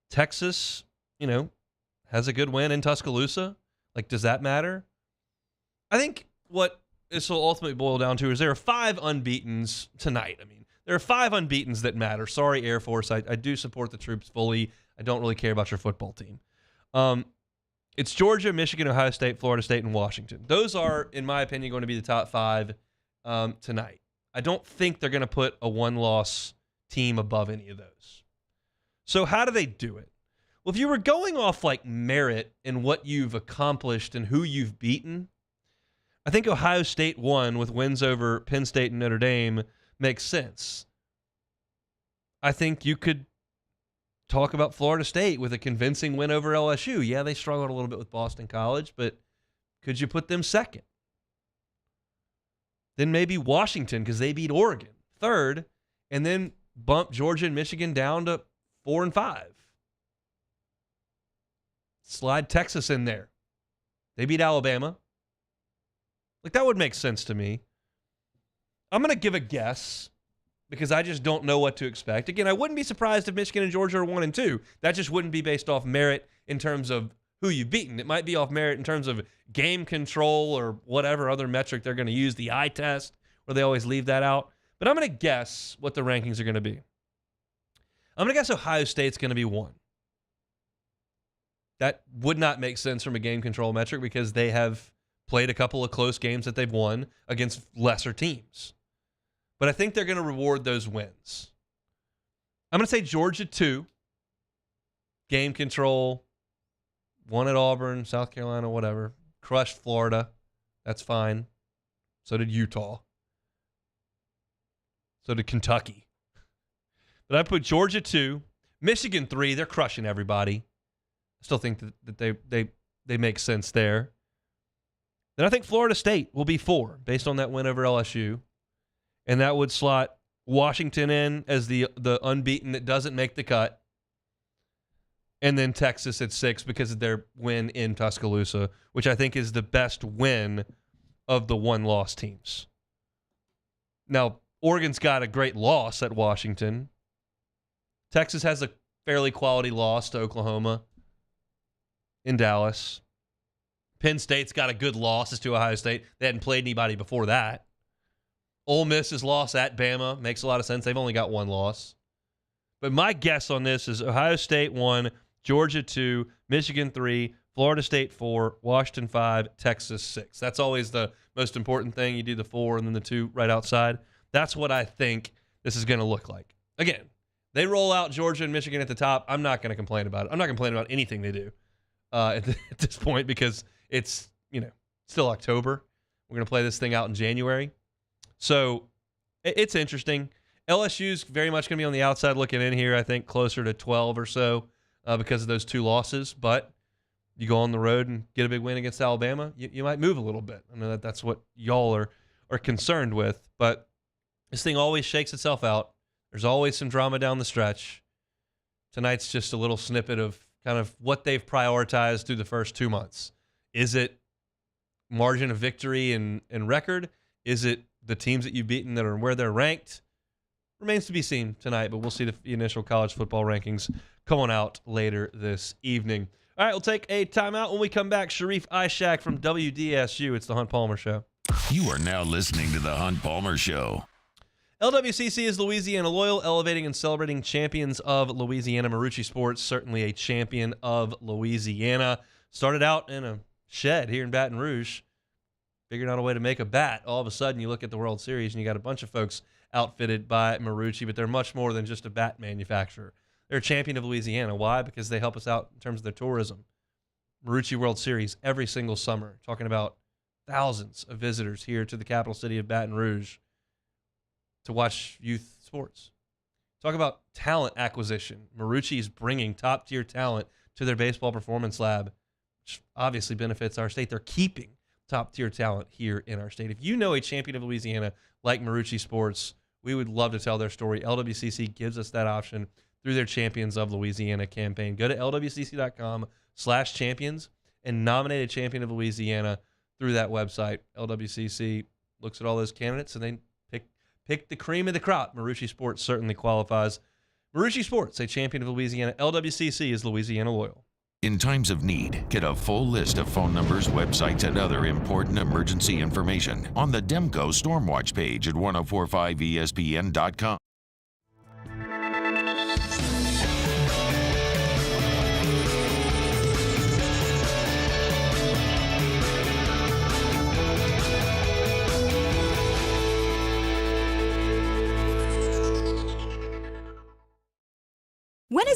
Texas, has a good win in Tuscaloosa. Does that matter? I think what this will ultimately boil down to is there are 5 unbeatens tonight. There are 5 unbeatens that matter. Sorry, Air Force. I do support the troops fully. I don't really care about your football team. It's Georgia, Michigan, Ohio State, Florida State, and Washington. Those are, in my opinion, going to be the top 5 tonight. I don't think they're going to put a 1-loss team above any of those. So how do they do it? Well, if you were going off like merit and what you've accomplished and who you've beaten, I think Ohio State won with wins over Penn State and Notre Dame makes sense. I think you could talk about Florida State with a convincing win over LSU. Yeah, they struggled a little bit with Boston College, but could you put them second? Then maybe Washington because they beat Oregon third, and then bump Georgia and Michigan down to 4 and 5. Slide Texas in there. They beat Alabama. Like, that would make sense to me. I'm going to give a guess because I just don't know what to expect. Again, I wouldn't be surprised if Michigan and Georgia are 1 and 2. That just wouldn't be based off merit in terms of who you've beaten. It might be off merit in terms of game control or whatever other metric they're going to use, the eye test, where they always leave that out. But I'm going to guess what the rankings are going to be. I'm going to guess Ohio State's going to be 1. That would not make sense from a game control metric because they have played a couple of close games that they've won against lesser teams. But I think they're going to reward those wins. I'm going to say Georgia 2. Game control. Won at Auburn, South Carolina, whatever. Crushed Florida. That's fine. So did Utah. So did Kentucky. But I put Georgia 2. Michigan 3. They're crushing everybody. I still think that they make sense there. Then I think Florida State will be 4 based on that win over LSU. And that would slot Washington in as the unbeaten that doesn't make the cut. And then Texas at 6 because of their win in Tuscaloosa, which I think is the best win of the one-loss teams. Now, Oregon's got a great loss at Washington. Texas has a fairly quality loss to Oklahoma in Dallas. Penn State's got a good loss to Ohio State. They hadn't played anybody before that. Ole Miss's loss at Bama makes a lot of sense. They've only got 1 loss. But my guess on this is Ohio State 1, Georgia 2, Michigan 3, Florida State 4, Washington 5, Texas 6. That's always the most important thing. You do the 4 and then the 2 right outside. That's what I think this is going to look like. Again, they roll out Georgia and Michigan at the top. I'm not going to complain about it. I'm not complaining about anything they do at this point because it's, still October. We're going to play this thing out in January. So it's interesting. LSU's very much going to be on the outside looking in here, I think closer to 12 or so because of those 2 losses. But you go on the road and get a big win against Alabama, you might move a little bit. I know that's what y'all are concerned with. But this thing always shakes itself out. There's always some drama down the stretch. Tonight's just a little snippet of kind of what they've prioritized through the first 2 months. Is it margin of victory and record? Is it the teams that you've beaten that are where they're ranked? Remains to be seen tonight, but we'll see the initial college football rankings coming out later this evening. All right, we'll take a timeout. When we come back, Sharif Ishak from WDSU. It's the Hunt Palmer Show. You are now listening to the Hunt Palmer Show. LWCC is Louisiana Loyal, elevating and celebrating champions of Louisiana. Marucci Sports, certainly a champion of Louisiana. Started out in a shed here in Baton Rouge. Figured out a way to make a bat. All of a sudden, you look at the World Series, and you got a bunch of folks outfitted by Marucci, but they're much more than just a bat manufacturer. They're a champion of Louisiana. Why? Because they help us out in terms of their tourism. Marucci World Series every single summer, talking about thousands of visitors here to the capital city of Baton Rouge to watch youth sports. Talk about talent acquisition. Marucci is bringing top-tier talent to their baseball performance lab, which obviously benefits our state. They're keeping top-tier talent here in our state. If you know a champion of Louisiana like Marucci Sports, we would love to tell their story. LWCC gives us that option through their Champions of Louisiana campaign. Go to lwcc.com/champions and nominate a champion of Louisiana through that website. LWCC looks at all those candidates and they pick the cream of the crop. Marucci Sports certainly qualifies. Marucci Sports, a champion of Louisiana. LWCC is Louisiana Loyal. In times of need, get a full list of phone numbers, websites, and other important emergency information on the Demco Stormwatch page at 1045ESPN.com.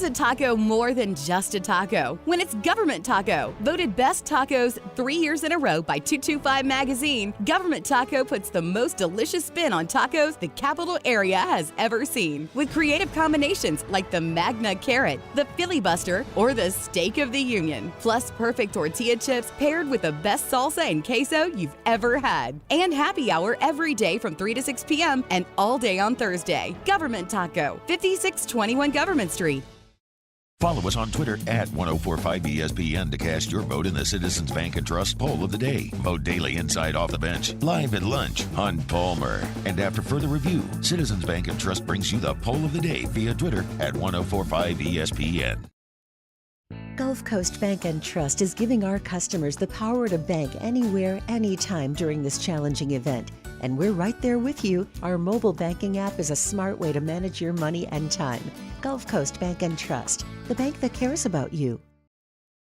a taco more than just a taco when it's Government Taco? Voted best tacos 3 years in a row by 225 Magazine, Government Taco puts the most delicious spin on tacos the capital area has ever seen. With creative combinations like the Magna Carrot, the Filibuster, or the Steak of the Union. Plus perfect tortilla chips paired with the best salsa and queso you've ever had. And happy hour every day from 3 to 6 p.m. and all day on Thursday. Government Taco, 5621 Government Street. Follow us on Twitter at 1045ESPN to cast your vote in the Citizens Bank and Trust poll of the day. Vote daily inside Off the Bench, live at lunch, on Palmer. And after further review, Citizens Bank and Trust brings you the poll of the day via Twitter at 1045ESPN. Gulf Coast Bank and Trust is giving our customers the power to bank anywhere, anytime during this challenging event. And we're right there with you. Our mobile banking app is a smart way to manage your money and time. Gulf Coast Bank and Trust, the bank that cares about you.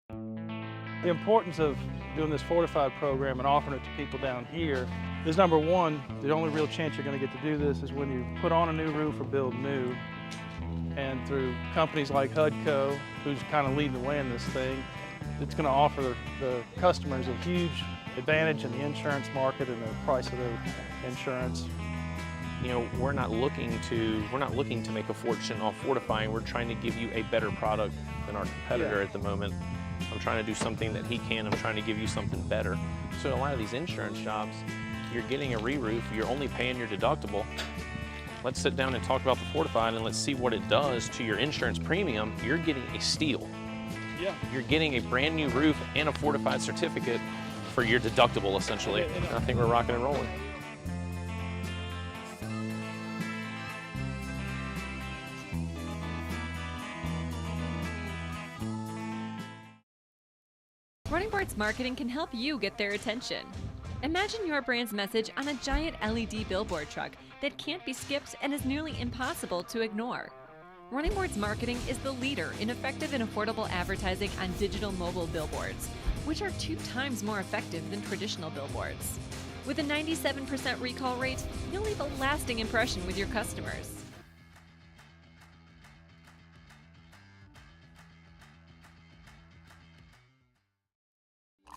The importance of doing this Fortified program and offering it to people down here is, number one, the only real chance you're going to get to do this is when you put on a new roof or build new. And through companies like HUDCO, who's kind of leading the way in this thing, it's going to offer the customers a huge advantage in the insurance market and the price of their insurance. You know, we're not looking to make a fortune off fortifying. We're trying to give you a better product than our competitor at the moment. I'm trying to do something that he can. I'm trying to give you something better. So a lot of these insurance jobs, you're getting a re-roof, you're only paying your deductible. Let's sit down and talk about the Fortified and let's see what it does to your insurance premium. You're getting a steal. Yeah. You're getting a brand new roof and a Fortified certificate for your deductible, essentially. And I think we're rocking and rolling. Running Boards Marketing can help you get their attention. Imagine your brand's message on a giant LED billboard truck that can't be skipped and is nearly impossible to ignore. Running Boards Marketing is the leader in effective and affordable advertising on digital mobile billboards, which are 2 times more effective than traditional billboards. With a 97% recall rate, you'll leave a lasting impression with your customers.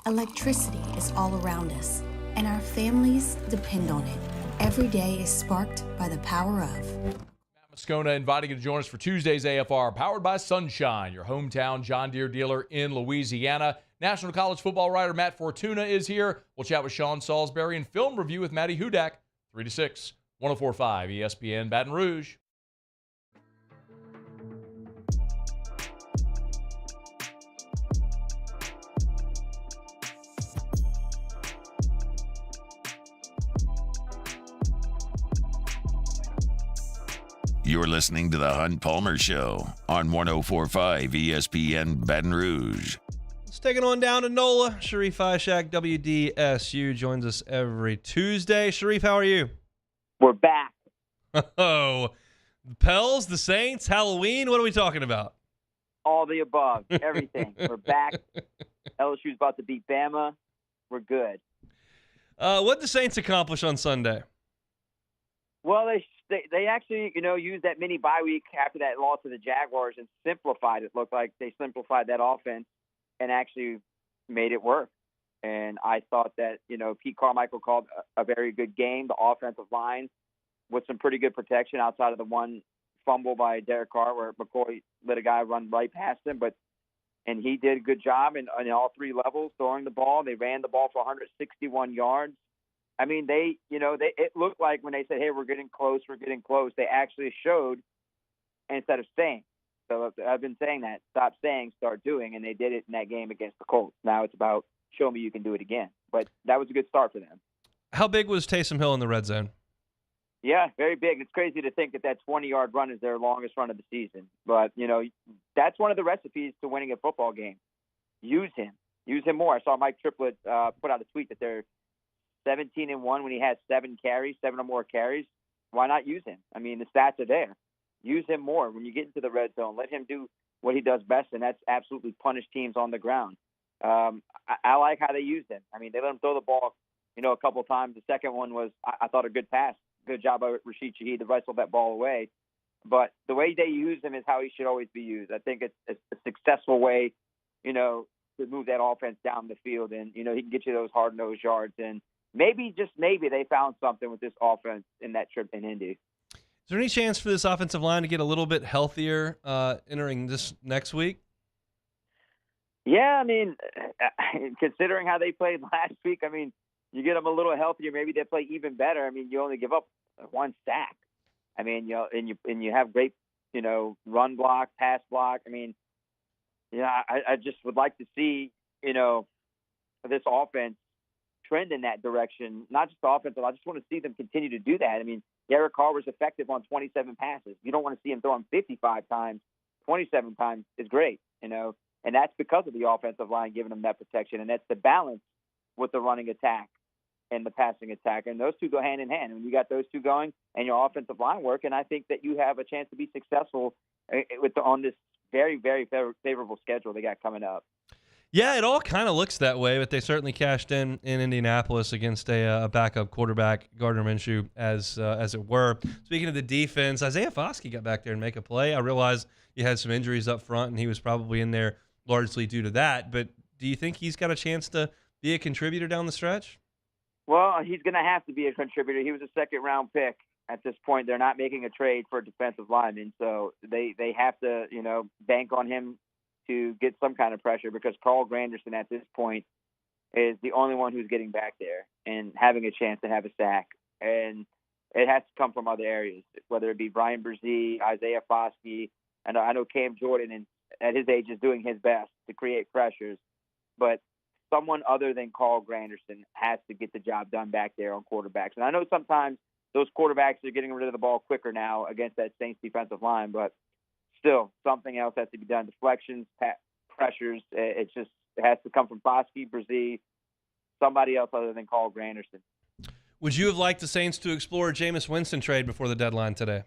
Electricity is all around us, and our families depend on it. Every day is sparked by the power of. Moscona inviting you to join us for Tuesday's AFR, powered by Sunshine, your hometown John Deere dealer in Louisiana. National College football writer Matt Fortuna is here. We'll chat with Sean Salisbury and film review with Matty Hudak, 3 to 6, 104.5 ESPN Baton Rouge. You're listening to The Hunt Palmer Show on 104.5 ESPN Baton Rouge. Let's take it on down to NOLA. Sharif Ishak, WDSU, joins us every Tuesday. Sharif, how are you? We're back. Oh, the Pels, the Saints, Halloween, what are we talking about? All the above, everything. We're back. LSU's about to beat Bama. We're good. What did the Saints accomplish on Sunday? Well, they actually, used that mini bye week after that loss to the Jaguars and simplified it. Looked like they simplified that offense and actually made it work. And I thought that, Pete Carmichael called a very good game. The offensive line with some pretty good protection outside of the one fumble by Derek Carr where McCoy let a guy run right past him. And he did a good job in all 3 levels throwing the ball. They ran the ball for 161 yards. I mean, it looked like when they said, hey, we're getting close, they actually showed instead of saying. So I've been saying that. Stop saying, start doing, and they did it in that game against the Colts. Now it's about show me you can do it again. But that was a good start for them. How big was Taysom Hill in the red zone? Yeah, very big. It's crazy to think that 20-yard run is their longest run of the season. But, that's one of the recipes to winning a football game. Use him. Use him more. I saw Mike Triplett put out a tweet that they're 17-1 when he has 7 or more carries. Why not use him? I mean, the stats are there. Use him more. When you get into the red zone, let him do what he does best, and that's absolutely punish teams on the ground. I like how they used him. I mean, they let him throw the ball, a couple of times. The second one was, I thought, a good pass. Good job by Rashid Shaheed to wrestle that ball away. but the way they use him is how he should always be used. I think it's a successful way, to move that offense down the field, and he can get you those hard-nosed yards. And maybe, just maybe, they found something with this offense in that trip in Indy. Is there any chance for this offensive line to get a little bit healthier entering this next week? Yeah, I mean, considering how they played last week, I mean, you get them a little healthier, maybe they play even better. I mean, you only give up one sack. I mean, and you have great, run block, pass block. I mean, I just would like to see, this offense trend in that direction. Not just the offense, but I just want to see them continue to do that. I mean, Derek Carr was effective on 27 passes. You don't want to see him throw him 55 times. 27 times is great, and that's because of the offensive line giving them that protection, and that's the balance with the running attack and the passing attack, and those two go hand in hand. And when you got those two going and your offensive line work, and I think that you have a chance to be successful on this very, very favorable schedule they got coming up. Yeah, it all kind of looks that way, but they certainly cashed in Indianapolis against a backup quarterback, Gardner Minshew, as it were. Speaking of the defense, Isaiah Foskey got back there and make a play. I realized he had some injuries up front, and he was probably in there largely due to that. But do you think he's got a chance to be a contributor down the stretch? Well, he's going to have to be a contributor. He was a second-round pick. At this point, they're not making a trade for a defensive lineman, so they have to, bank on him to get some kind of pressure, because Carl Granderson at this point is the only one who's getting back there and having a chance to have a sack. And it has to come from other areas, whether it be Brian Brzee, Isaiah Foskey. And I know Cam Jordan, at his age, is doing his best to create pressures, but someone other than Carl Granderson has to get the job done back there on quarterbacks. And I know sometimes those quarterbacks are getting rid of the ball quicker now against that Saints defensive line, but still, something else has to be done. Deflections, pressures. It has to come from Foskey, Brzee, somebody else other than Carl Granderson. Would you have liked the Saints to explore a Jameis Winston trade before the deadline today?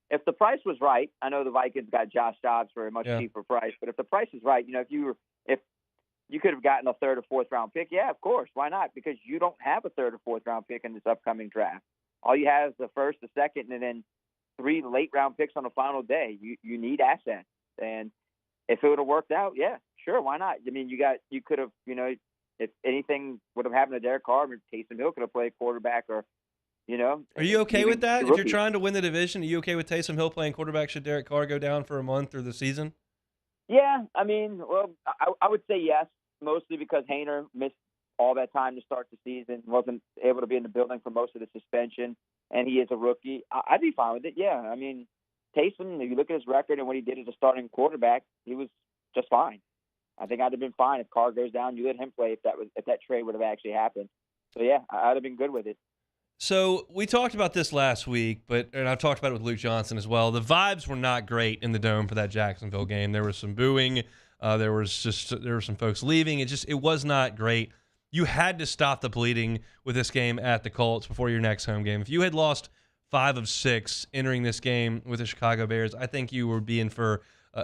If the price was right, I know the Vikings got Josh Dobbs for a much cheaper price, but if the price is right, if you could have gotten a third or fourth round pick, yeah, of course, why not? Because you don't have a third or fourth round pick in this upcoming draft. All you have is the first, the second, and then 3 late round picks on the final day. You need assets, and if it would have worked out, yeah, sure, why not? I mean, you could have, if anything would have happened to Derek Carr, Taysom Hill could have played quarterback, or Are you okay with that? If you're trying to win the division, are you okay with Taysom Hill playing quarterback should Derek Carr go down for a month or the season? Yeah, I mean, well, I would say yes, mostly because Haener missed all that time to start the season, wasn't able to be in the building for most of the suspension, and he is a rookie. I'd be fine with it, yeah. I mean, Taysom, if you look at his record and what he did as a starting quarterback, he was just fine. I think I'd have been fine if Carr goes down. You let him play if that trade would have actually happened. So, yeah, I'd have been good with it. So we talked about this last week, and I've talked about it with Luke Johnson as well. The vibes were not great in the Dome for that Jacksonville game. There was some booing. There were some folks leaving. It was not great. You had to stop the bleeding with this game at the Colts before your next home game. If you had lost 5 of 6 entering this game with the Chicago Bears, I think you were being for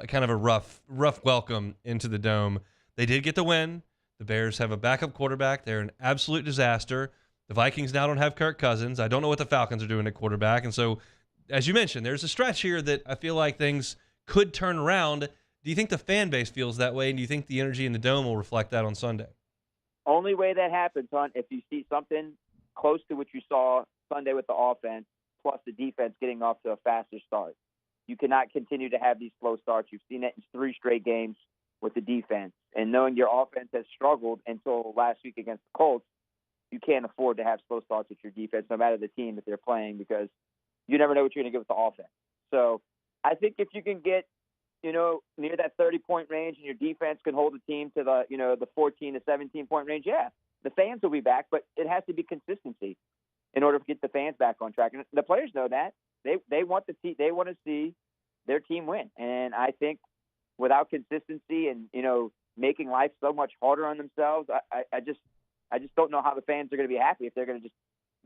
kind of a rough welcome into the Dome. They did get the win. The Bears have a backup quarterback. They're an absolute disaster. The Vikings now don't have Kirk Cousins. I don't know what the Falcons are doing at quarterback. And so, as you mentioned, there's a stretch here that I feel like things could turn around. Do you think the fan base feels that way, and do you think the energy in the Dome will reflect that on Sunday? Only way that happens, hon, if you see something close to what you saw Sunday with the offense, plus the defense getting off to a faster start. You cannot continue to have these slow starts. You've seen it in 3 straight games with the defense. And knowing your offense has struggled until last week against the Colts, you can't afford to have slow starts with your defense, no matter the team that they're playing, because you never know what you're going to get with the offense. So I think if you can get, near that 30-point range and your defense can hold the team to the 14 to 17-point range, yeah, the fans will be back, but it has to be consistency in order to get the fans back on track. And the players know that. They want they want to see their team win. And I think without consistency and, making life so much harder on themselves, I just don't know how the fans are going to be happy if they're going to just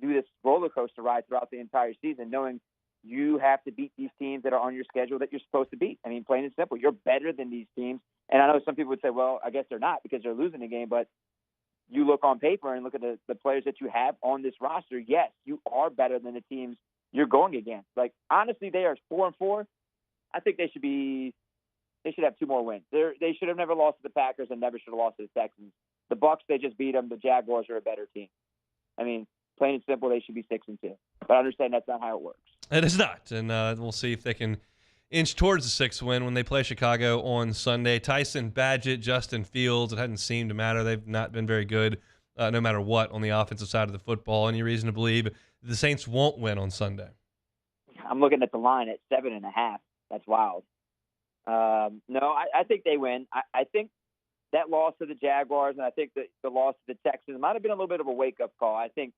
do this roller coaster ride throughout the entire season, knowing you have to beat these teams that are on your schedule that you're supposed to beat. I mean, plain and simple, you're better than these teams. And I know some people would say, well, I guess they're not because they're losing the game, but you look on paper and look at the players that you have on this roster. Yes, you are better than the teams you're going against. Like, honestly, they are 4-4. I think they should have 2 more wins. They should have never lost to the Packers and never should have lost to the Texans. The Bucs, they just beat them. The Jaguars are a better team. I mean, plain and simple, they should be 6-2. But I understand that's not how it works. It is not, and we'll see if they can inch towards the 6th win when they play Chicago on Sunday. Tyson Badgett, Justin Fields, it hadn't seemed to matter. They've not been very good no matter what on the offensive side of the football. Any reason to believe the Saints won't win on Sunday? I'm looking at the line at 7.5. That's wild. No, I think they win. I think that loss to the Jaguars and I think the loss to the Texans might have been a little bit of a wake-up call. I think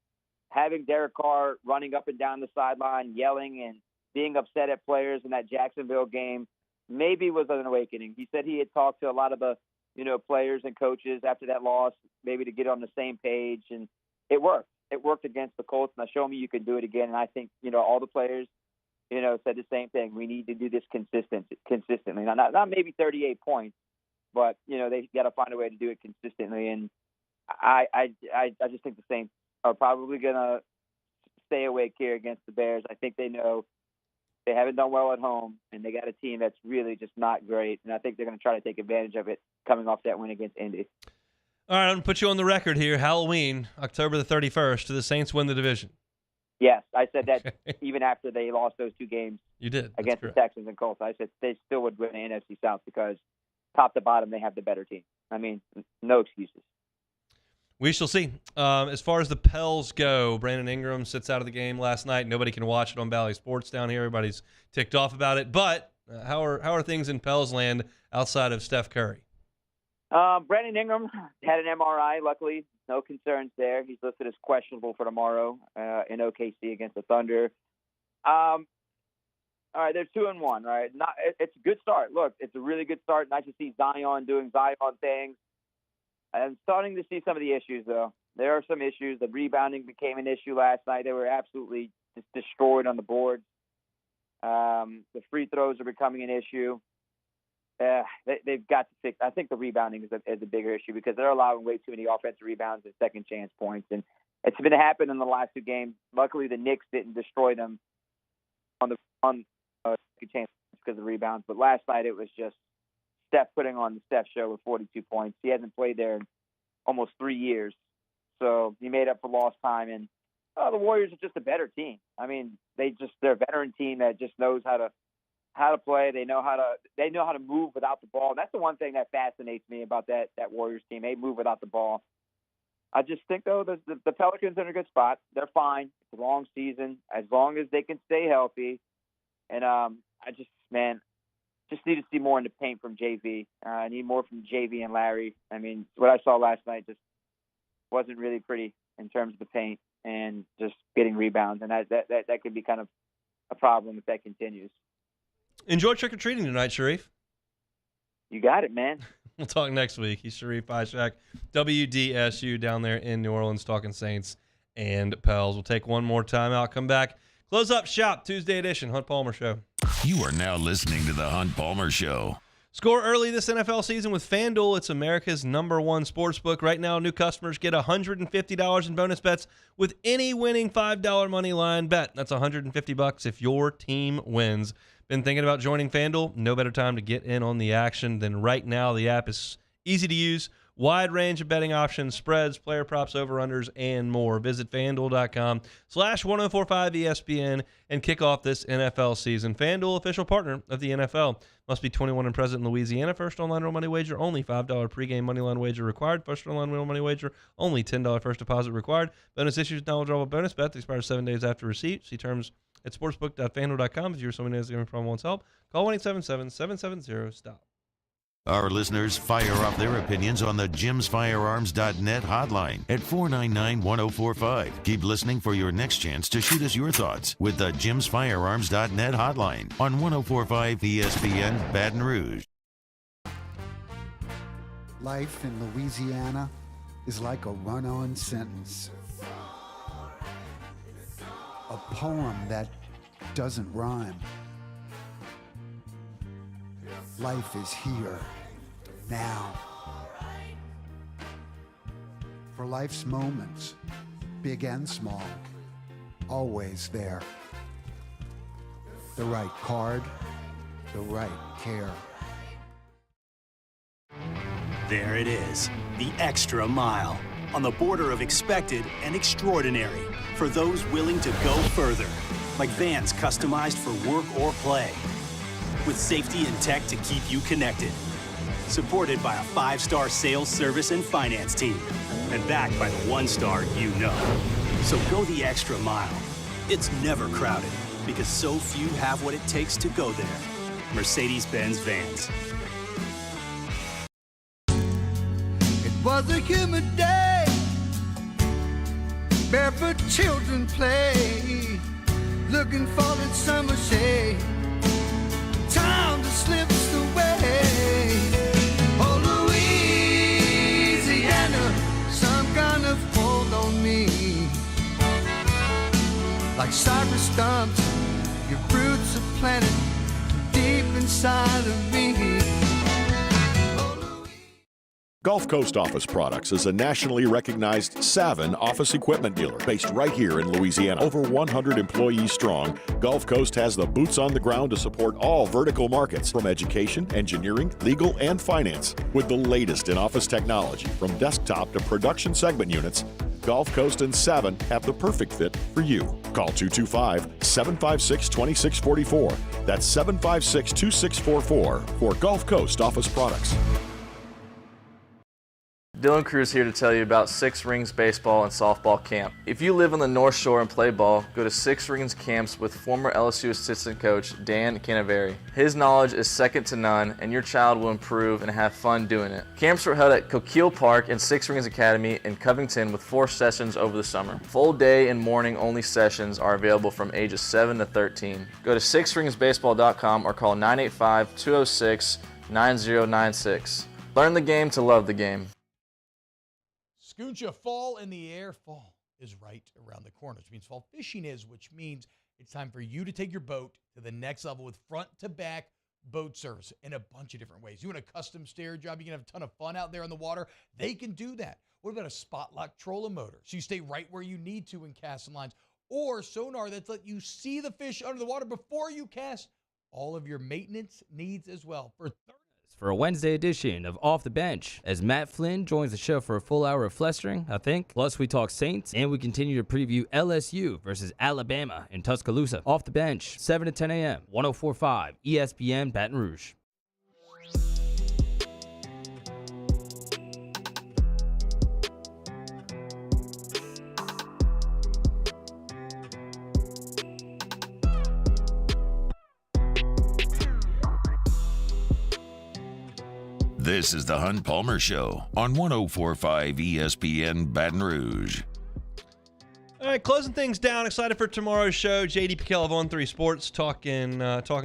having Derek Carr running up and down the sideline, yelling and being upset at players in that Jacksonville game maybe was an awakening. He said he had talked to a lot of the players and coaches after that loss, maybe to get on the same page, and it worked. It worked against the Colts. Now show me you can do it again. And I think all the players said the same thing. We need to do this consistently. Now, not maybe 38 points, but they got to find a way to do it consistently. And I just think the Saints are probably gonna stay awake here against the Bears. I think they know they haven't done well at home, and they got a team that's really just not great. And I think they're going to try to take advantage of it coming off that win against Indy. All right, I'm going to put you on the record here. Halloween, October the 31st, do the Saints win the division? Yes, I said that even after they lost those 2 games. You did. Against the Texans and Colts. I said they still would win the NFC South because top to bottom, they have the better team. I mean, no excuses. We shall see. As far as the Pels go, Brandon Ingram sits out of the game last night. Nobody can watch it on Bally Sports down here. Everybody's ticked off about it. But how are things in Pels land outside of Steph Curry? Brandon Ingram had an MRI. Luckily, no concerns there. He's listed as questionable for tomorrow in OKC against the Thunder. All right, they're 2-1. Right, it's a good start. Look, it's a really good start. Nice to see Zion doing Zion things. I'm starting to see some of the issues, though. There are some issues. The rebounding became an issue last night. They were absolutely just destroyed on the boards. The free throws are becoming an issue. They've got to fix. I think the rebounding is a bigger issue because they're allowing way too many offensive rebounds and second chance points, and it's been happening in the last 2 games. Luckily, the Knicks didn't destroy them on second chance because of rebounds, but last night it was just Steph putting on the Steph show with 42 points. He hasn't played there in almost 3 years, so he made up for lost time. And the Warriors are just a better team. I mean, they're a veteran team that just knows how to play. They know how to move without the ball. And that's the one thing that fascinates me about that Warriors team. They move without the ball. I just think though the Pelicans are in a good spot. They're fine. It's a long season as long as they can stay healthy. And I just need to see more in the paint from JV. I need more from JV and Larry. I mean, what I saw last night just wasn't really pretty in terms of the paint and just getting rebounds, and that could be kind of a problem if that continues. Enjoy trick-or-treating tonight, Sharif. You got it, man. We'll talk next week. He's Sharif Ishak, WDSU down there in New Orleans, talking Saints and Pels. We'll take one more time out, come back. Close up shop, Tuesday edition, Hunt Palmer Show. You are now listening to the Hunt Palmer Show. Score early this NFL season with FanDuel. It's America's #1 sportsbook. Right now, new customers get $150 in bonus bets with any winning $5 money line bet. That's $150 if your team wins. Been thinking about joining FanDuel? No better time to get in on the action than right now. The app is easy to use. Wide range of betting options, spreads, player props, over-unders, and more. Visit FanDuel.com/1045ESPN and kick off this NFL season. FanDuel, official partner of the NFL. Must be 21 and present in Louisiana. First online real money wager, only $5 pregame moneyline wager required. First online real money wager, only $10 first deposit required. Bonus issues, knowledgeable bonus bet. Expires 7 days after receipt. See terms at sportsbook.fanduel.com. If you're someone who's giving from wants help, call 1-877-770-STOP. Our listeners fire off their opinions on the jimsfirearms.net hotline at 499-1045. Keep listening for your next chance to shoot us your thoughts with the jimsfirearms.net hotline on 1045 ESPN Baton Rouge. Life in Louisiana is like a run-on sentence. A poem that doesn't rhyme. Life is here, now. For life's moments, big and small, always there. The right card, the right care. There it is, the extra mile, on the border of expected and extraordinary, for those willing to go further, like vans customized for work or play, with safety and tech to keep you connected. Supported by a 5-star sales, service, and finance team, and backed by the 1-star you know. So go the extra mile. It's never crowded, because so few have what it takes to go there. Mercedes-Benz Vans. It was a humid day, barefoot children play, looking for that summer shade. Time just slips away. Oh, Louisiana, some kind of hold on me. Like cypress stumps, your roots are planted deep inside of me. Gulf Coast Office Products is a nationally recognized Savin office equipment dealer based right here in Louisiana. Over 100 employees strong, Gulf Coast has the boots on the ground to support all vertical markets, from education, engineering, legal, and finance. With the latest in office technology, from desktop to production segment units, Gulf Coast and Savin have the perfect fit for you. Call 225-756-2644. That's 756-2644 for Gulf Coast Office Products. Dylan Cruz here to tell you about Six Rings Baseball and Softball Camp. If you live on the North Shore and play ball, go to Six Rings Camps with former LSU assistant coach Dan Canaveri. His knowledge is second to none, and your child will improve and have fun doing it. Camps are held at Coquille Park and Six Rings Academy in Covington with 4 sessions over the summer. Full day and morning only sessions are available from ages 7 to 13. Go to sixringsbaseball.com or call 985-206-9096. Learn the game to love the game. Scooncha, fall in the air. Fall is right around the corner, which means fall fishing is, which means it's time for you to take your boat to the next level with front-to-back boat service in a bunch of different ways. You want a custom stair job, you can have a ton of fun out there on the water. They can do that. What about a spot lock trolling motor? So you stay right where you need to in casting lines. Or sonar that's let you see the fish under the water before you cast. All of your maintenance needs as well. For a Wednesday edition of Off the Bench, as Matt Flynn joins the show for a full hour of flestering, I think. Plus, we talk Saints, and we continue to preview LSU versus Alabama in Tuscaloosa. Off the Bench, 7 to 10 a.m., 104.5 ESPN Baton Rouge. This is the Hunt Palmer Show on 104.5 ESPN Baton Rouge. All right, closing things down. Excited for tomorrow's show. JD Piquel of On 3 Sports talking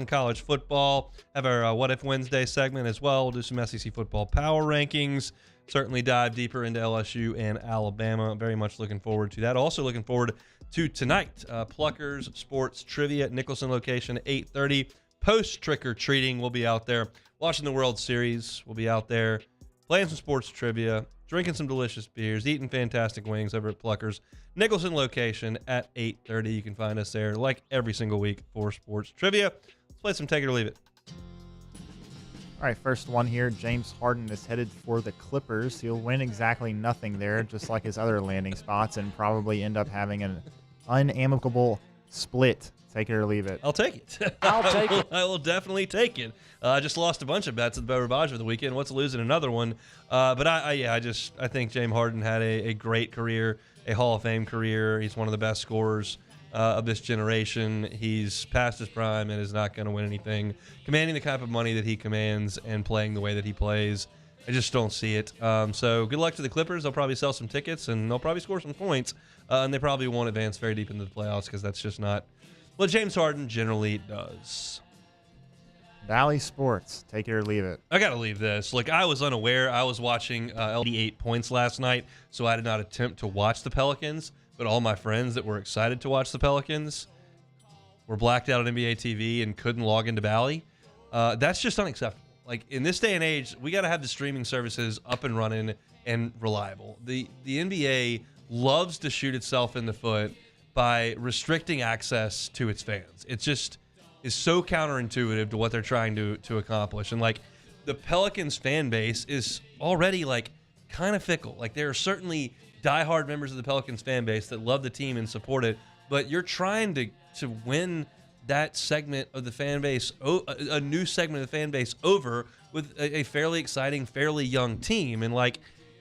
college football. Have our What If Wednesday segment as well. We'll do some SEC football power rankings. Certainly dive deeper into LSU and Alabama. Very much looking forward to that. Also looking forward to tonight. Pluckers Sports Trivia at Nicholson location, 8:30. Post trick-or-treating, we'll be out there watching the World Series. We'll be out there playing some sports trivia, drinking some delicious beers, eating fantastic wings over at Pluckers. Nicholson location at 8:30. You can find us there like every single week for sports trivia. Let's play some Take It or Leave It. All right, first one here. James Harden is headed for the Clippers. He'll win exactly nothing there, just like his other landing spots, and probably end up having an unamicable split. Take it or leave it. I'll take it. I'll take it. I will definitely take it. I just lost a bunch of bets at the Beau Rivage for the weekend. What's losing another one? But I think James Harden had a great career, a Hall of Fame career. He's one of the best scorers of this generation. He's past his prime and is not going to win anything. Commanding the type of money that he commands and playing the way that he plays, I just don't see it. So good luck to the Clippers. They'll probably sell some tickets and they'll probably score some points. And they probably won't advance very deep into the playoffs because that's just not what James Harden generally does. Valley Sports, take it or leave it. I got to leave this. Look, I was unaware. I was watching 88 points last night, so I did not attempt to watch the Pelicans. But all my friends that were excited to watch the Pelicans were blacked out on NBA TV and couldn't log into Valley. That's just unacceptable. Like, in this day and age, we got to have the streaming services up and running and reliable. The NBA loves to shoot itself in the foot by restricting access to its fans. It's is so counterintuitive to what they're trying to accomplish. And like the Pelicans fan base is already like kind of fickle. Like there are certainly diehard members of the Pelicans fan base that love the team and support it, but you're trying to win that segment of the fan base, a new segment of the fan base, over with a fairly exciting, fairly young team. And like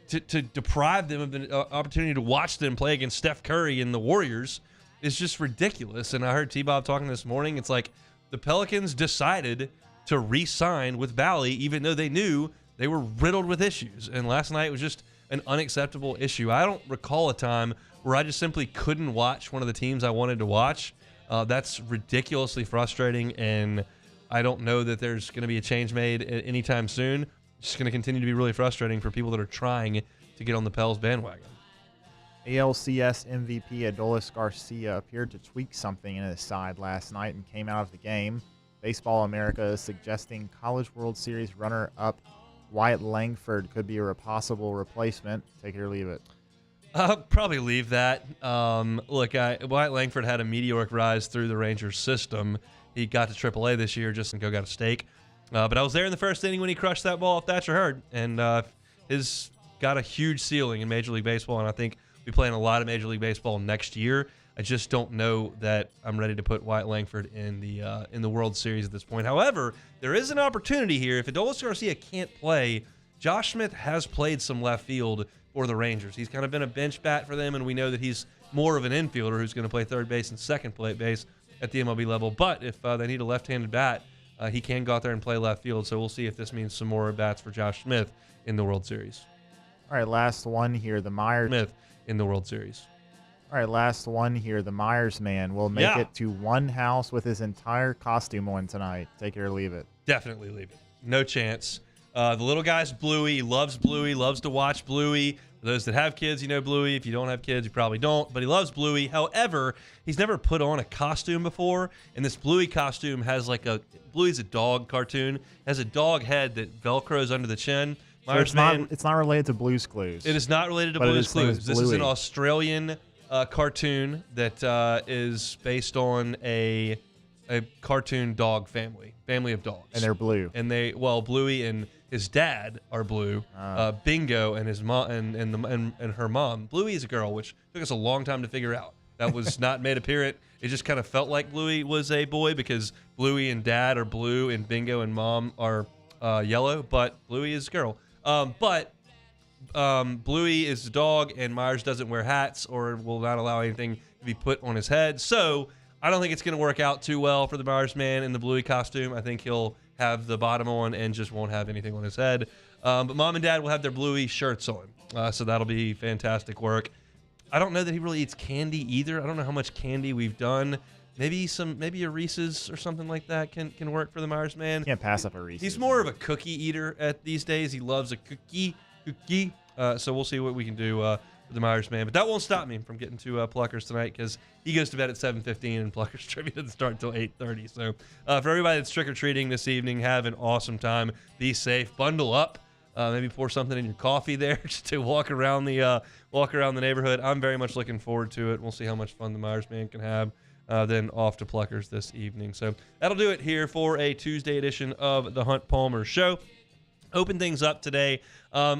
to deprive them of the opportunity to watch them play against Steph Curry and the Warriors is just ridiculous. And I heard T-Bob talking this morning. It's like the Pelicans decided to re-sign with Bally, even though they knew they were riddled with issues. And last night was just an unacceptable issue. I don't recall a time where I just simply couldn't watch one of the teams I wanted to watch. That's ridiculously frustrating, and I don't know that there's going to be a change made anytime soon. It's just going to continue to be really frustrating for people that are trying to get on the Pels bandwagon. ALCS MVP Adolis Garcia appeared to tweak something in his side last night and came out of the game. Baseball America is suggesting College World Series runner-up Wyatt Langford could be a possible replacement. Take it or leave it. I'll probably leave that. Look, Wyatt Langford had a meteoric rise through the Rangers system. He got to AAA this year just to go got a steak. But I was there in the first inning when he crushed that ball off Thatcher Hurd, and he's got a huge ceiling in Major League Baseball, and I think we'll be playing a lot of Major League Baseball next year. I just don't know that I'm ready to put Wyatt Langford in the World Series at this point. However, there is an opportunity here. If Adolis Garcia can't play, Josh Smith has played some left field for the Rangers. He's kind of been a bench bat for them, and we know that he's more of an infielder who's going to play third base and second base at the MLB level. But if they need a left-handed bat, he can go out there and play left field. So we'll see if this means some more bats for Josh Smith in the World Series. All right, last one here. The Myers Smith in the World Series. All right, last one here. The Myers man will make it to one house with his entire costume on tonight. Take it or leave it. Definitely leave it. No chance. The little guy's Bluey. He loves Bluey, loves to watch Bluey. For those that have kids, you know Bluey. If you don't have kids, you probably don't. But he loves Bluey. However, he's never put on a costume before. And this Bluey costume has Bluey's a dog cartoon. Has a dog head that Velcros under the chin. So it's not related to Blue's Clues. It is not related to Blue's Clues. This is an Australian cartoon that is based on a cartoon dog family of dogs, and they're blue. And Bluey and his dad are blue. Bingo and his mom and her mom. Bluey is a girl, which took us a long time to figure out. That was not made apparent. It just kind of felt like Bluey was a boy because Bluey and dad are blue and Bingo and mom are yellow, but Bluey is a girl. Bluey is a dog, and Myers doesn't wear hats or will not allow anything to be put on his head. So I don't think it's going to work out too well for the Myers man in the Bluey costume. I think he'll have the bottom on and just won't have anything on his head. But mom and dad will have their Bluey shirts on. So that'll be fantastic work. I don't know that he really eats candy either. I don't know how much candy we've done. Maybe a Reese's or something like that can work for the Myers man. Can't pass up a Reese's. He's more of a cookie eater these days. He loves a cookie. So we'll see what we can do with the Myers man. But that won't stop me from getting to Pluckers tonight because he goes to bed at 7:15 and Pluckers trivia doesn't start until 8:30. So for everybody that's trick-or-treating this evening, have an awesome time. Be safe. Bundle up. Maybe pour something in your coffee there just to walk around the neighborhood. I'm very much looking forward to it. We'll see how much fun the Myers man can have. Then off to Pluckers this evening. So that'll do it here for a Tuesday edition of the Hunt Palmer Show. Open things up today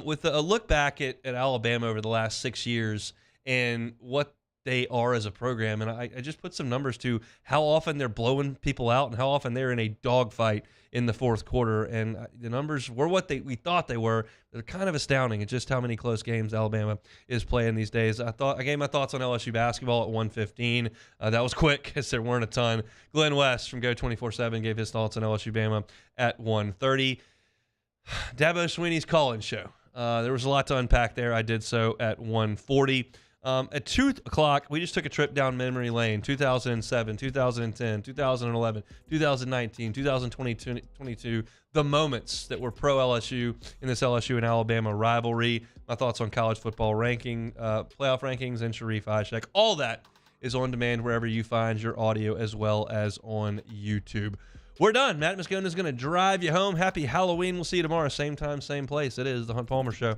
with a look back at Alabama over the last 6 years and what they are as a program. And I just put some numbers to how often they're blowing people out and how often they're in a dogfight in the fourth quarter. And the numbers were what we thought they were. They're kind of astounding at just how many close games Alabama is playing these days. I gave my thoughts on LSU basketball at 1:15. That was quick because there weren't a ton. Glenn West from Go 24/7 gave his thoughts on LSU Bama at 1:30. Dabo Swinney's call-in show. There was a lot to unpack there. I did so at 1:40. At 2 o'clock, we just took a trip down memory lane. 2007, 2010, 2011, 2019, 2022. The moments that were pro-LSU in this LSU and Alabama rivalry. My thoughts on college football playoff rankings, and Sharif Ishaq. All that is on demand wherever you find your audio as well as on YouTube. We're done. Matt Moscona is going to drive you home. Happy Halloween. We'll see you tomorrow. Same time, same place. It is the Hunt Palmer Show.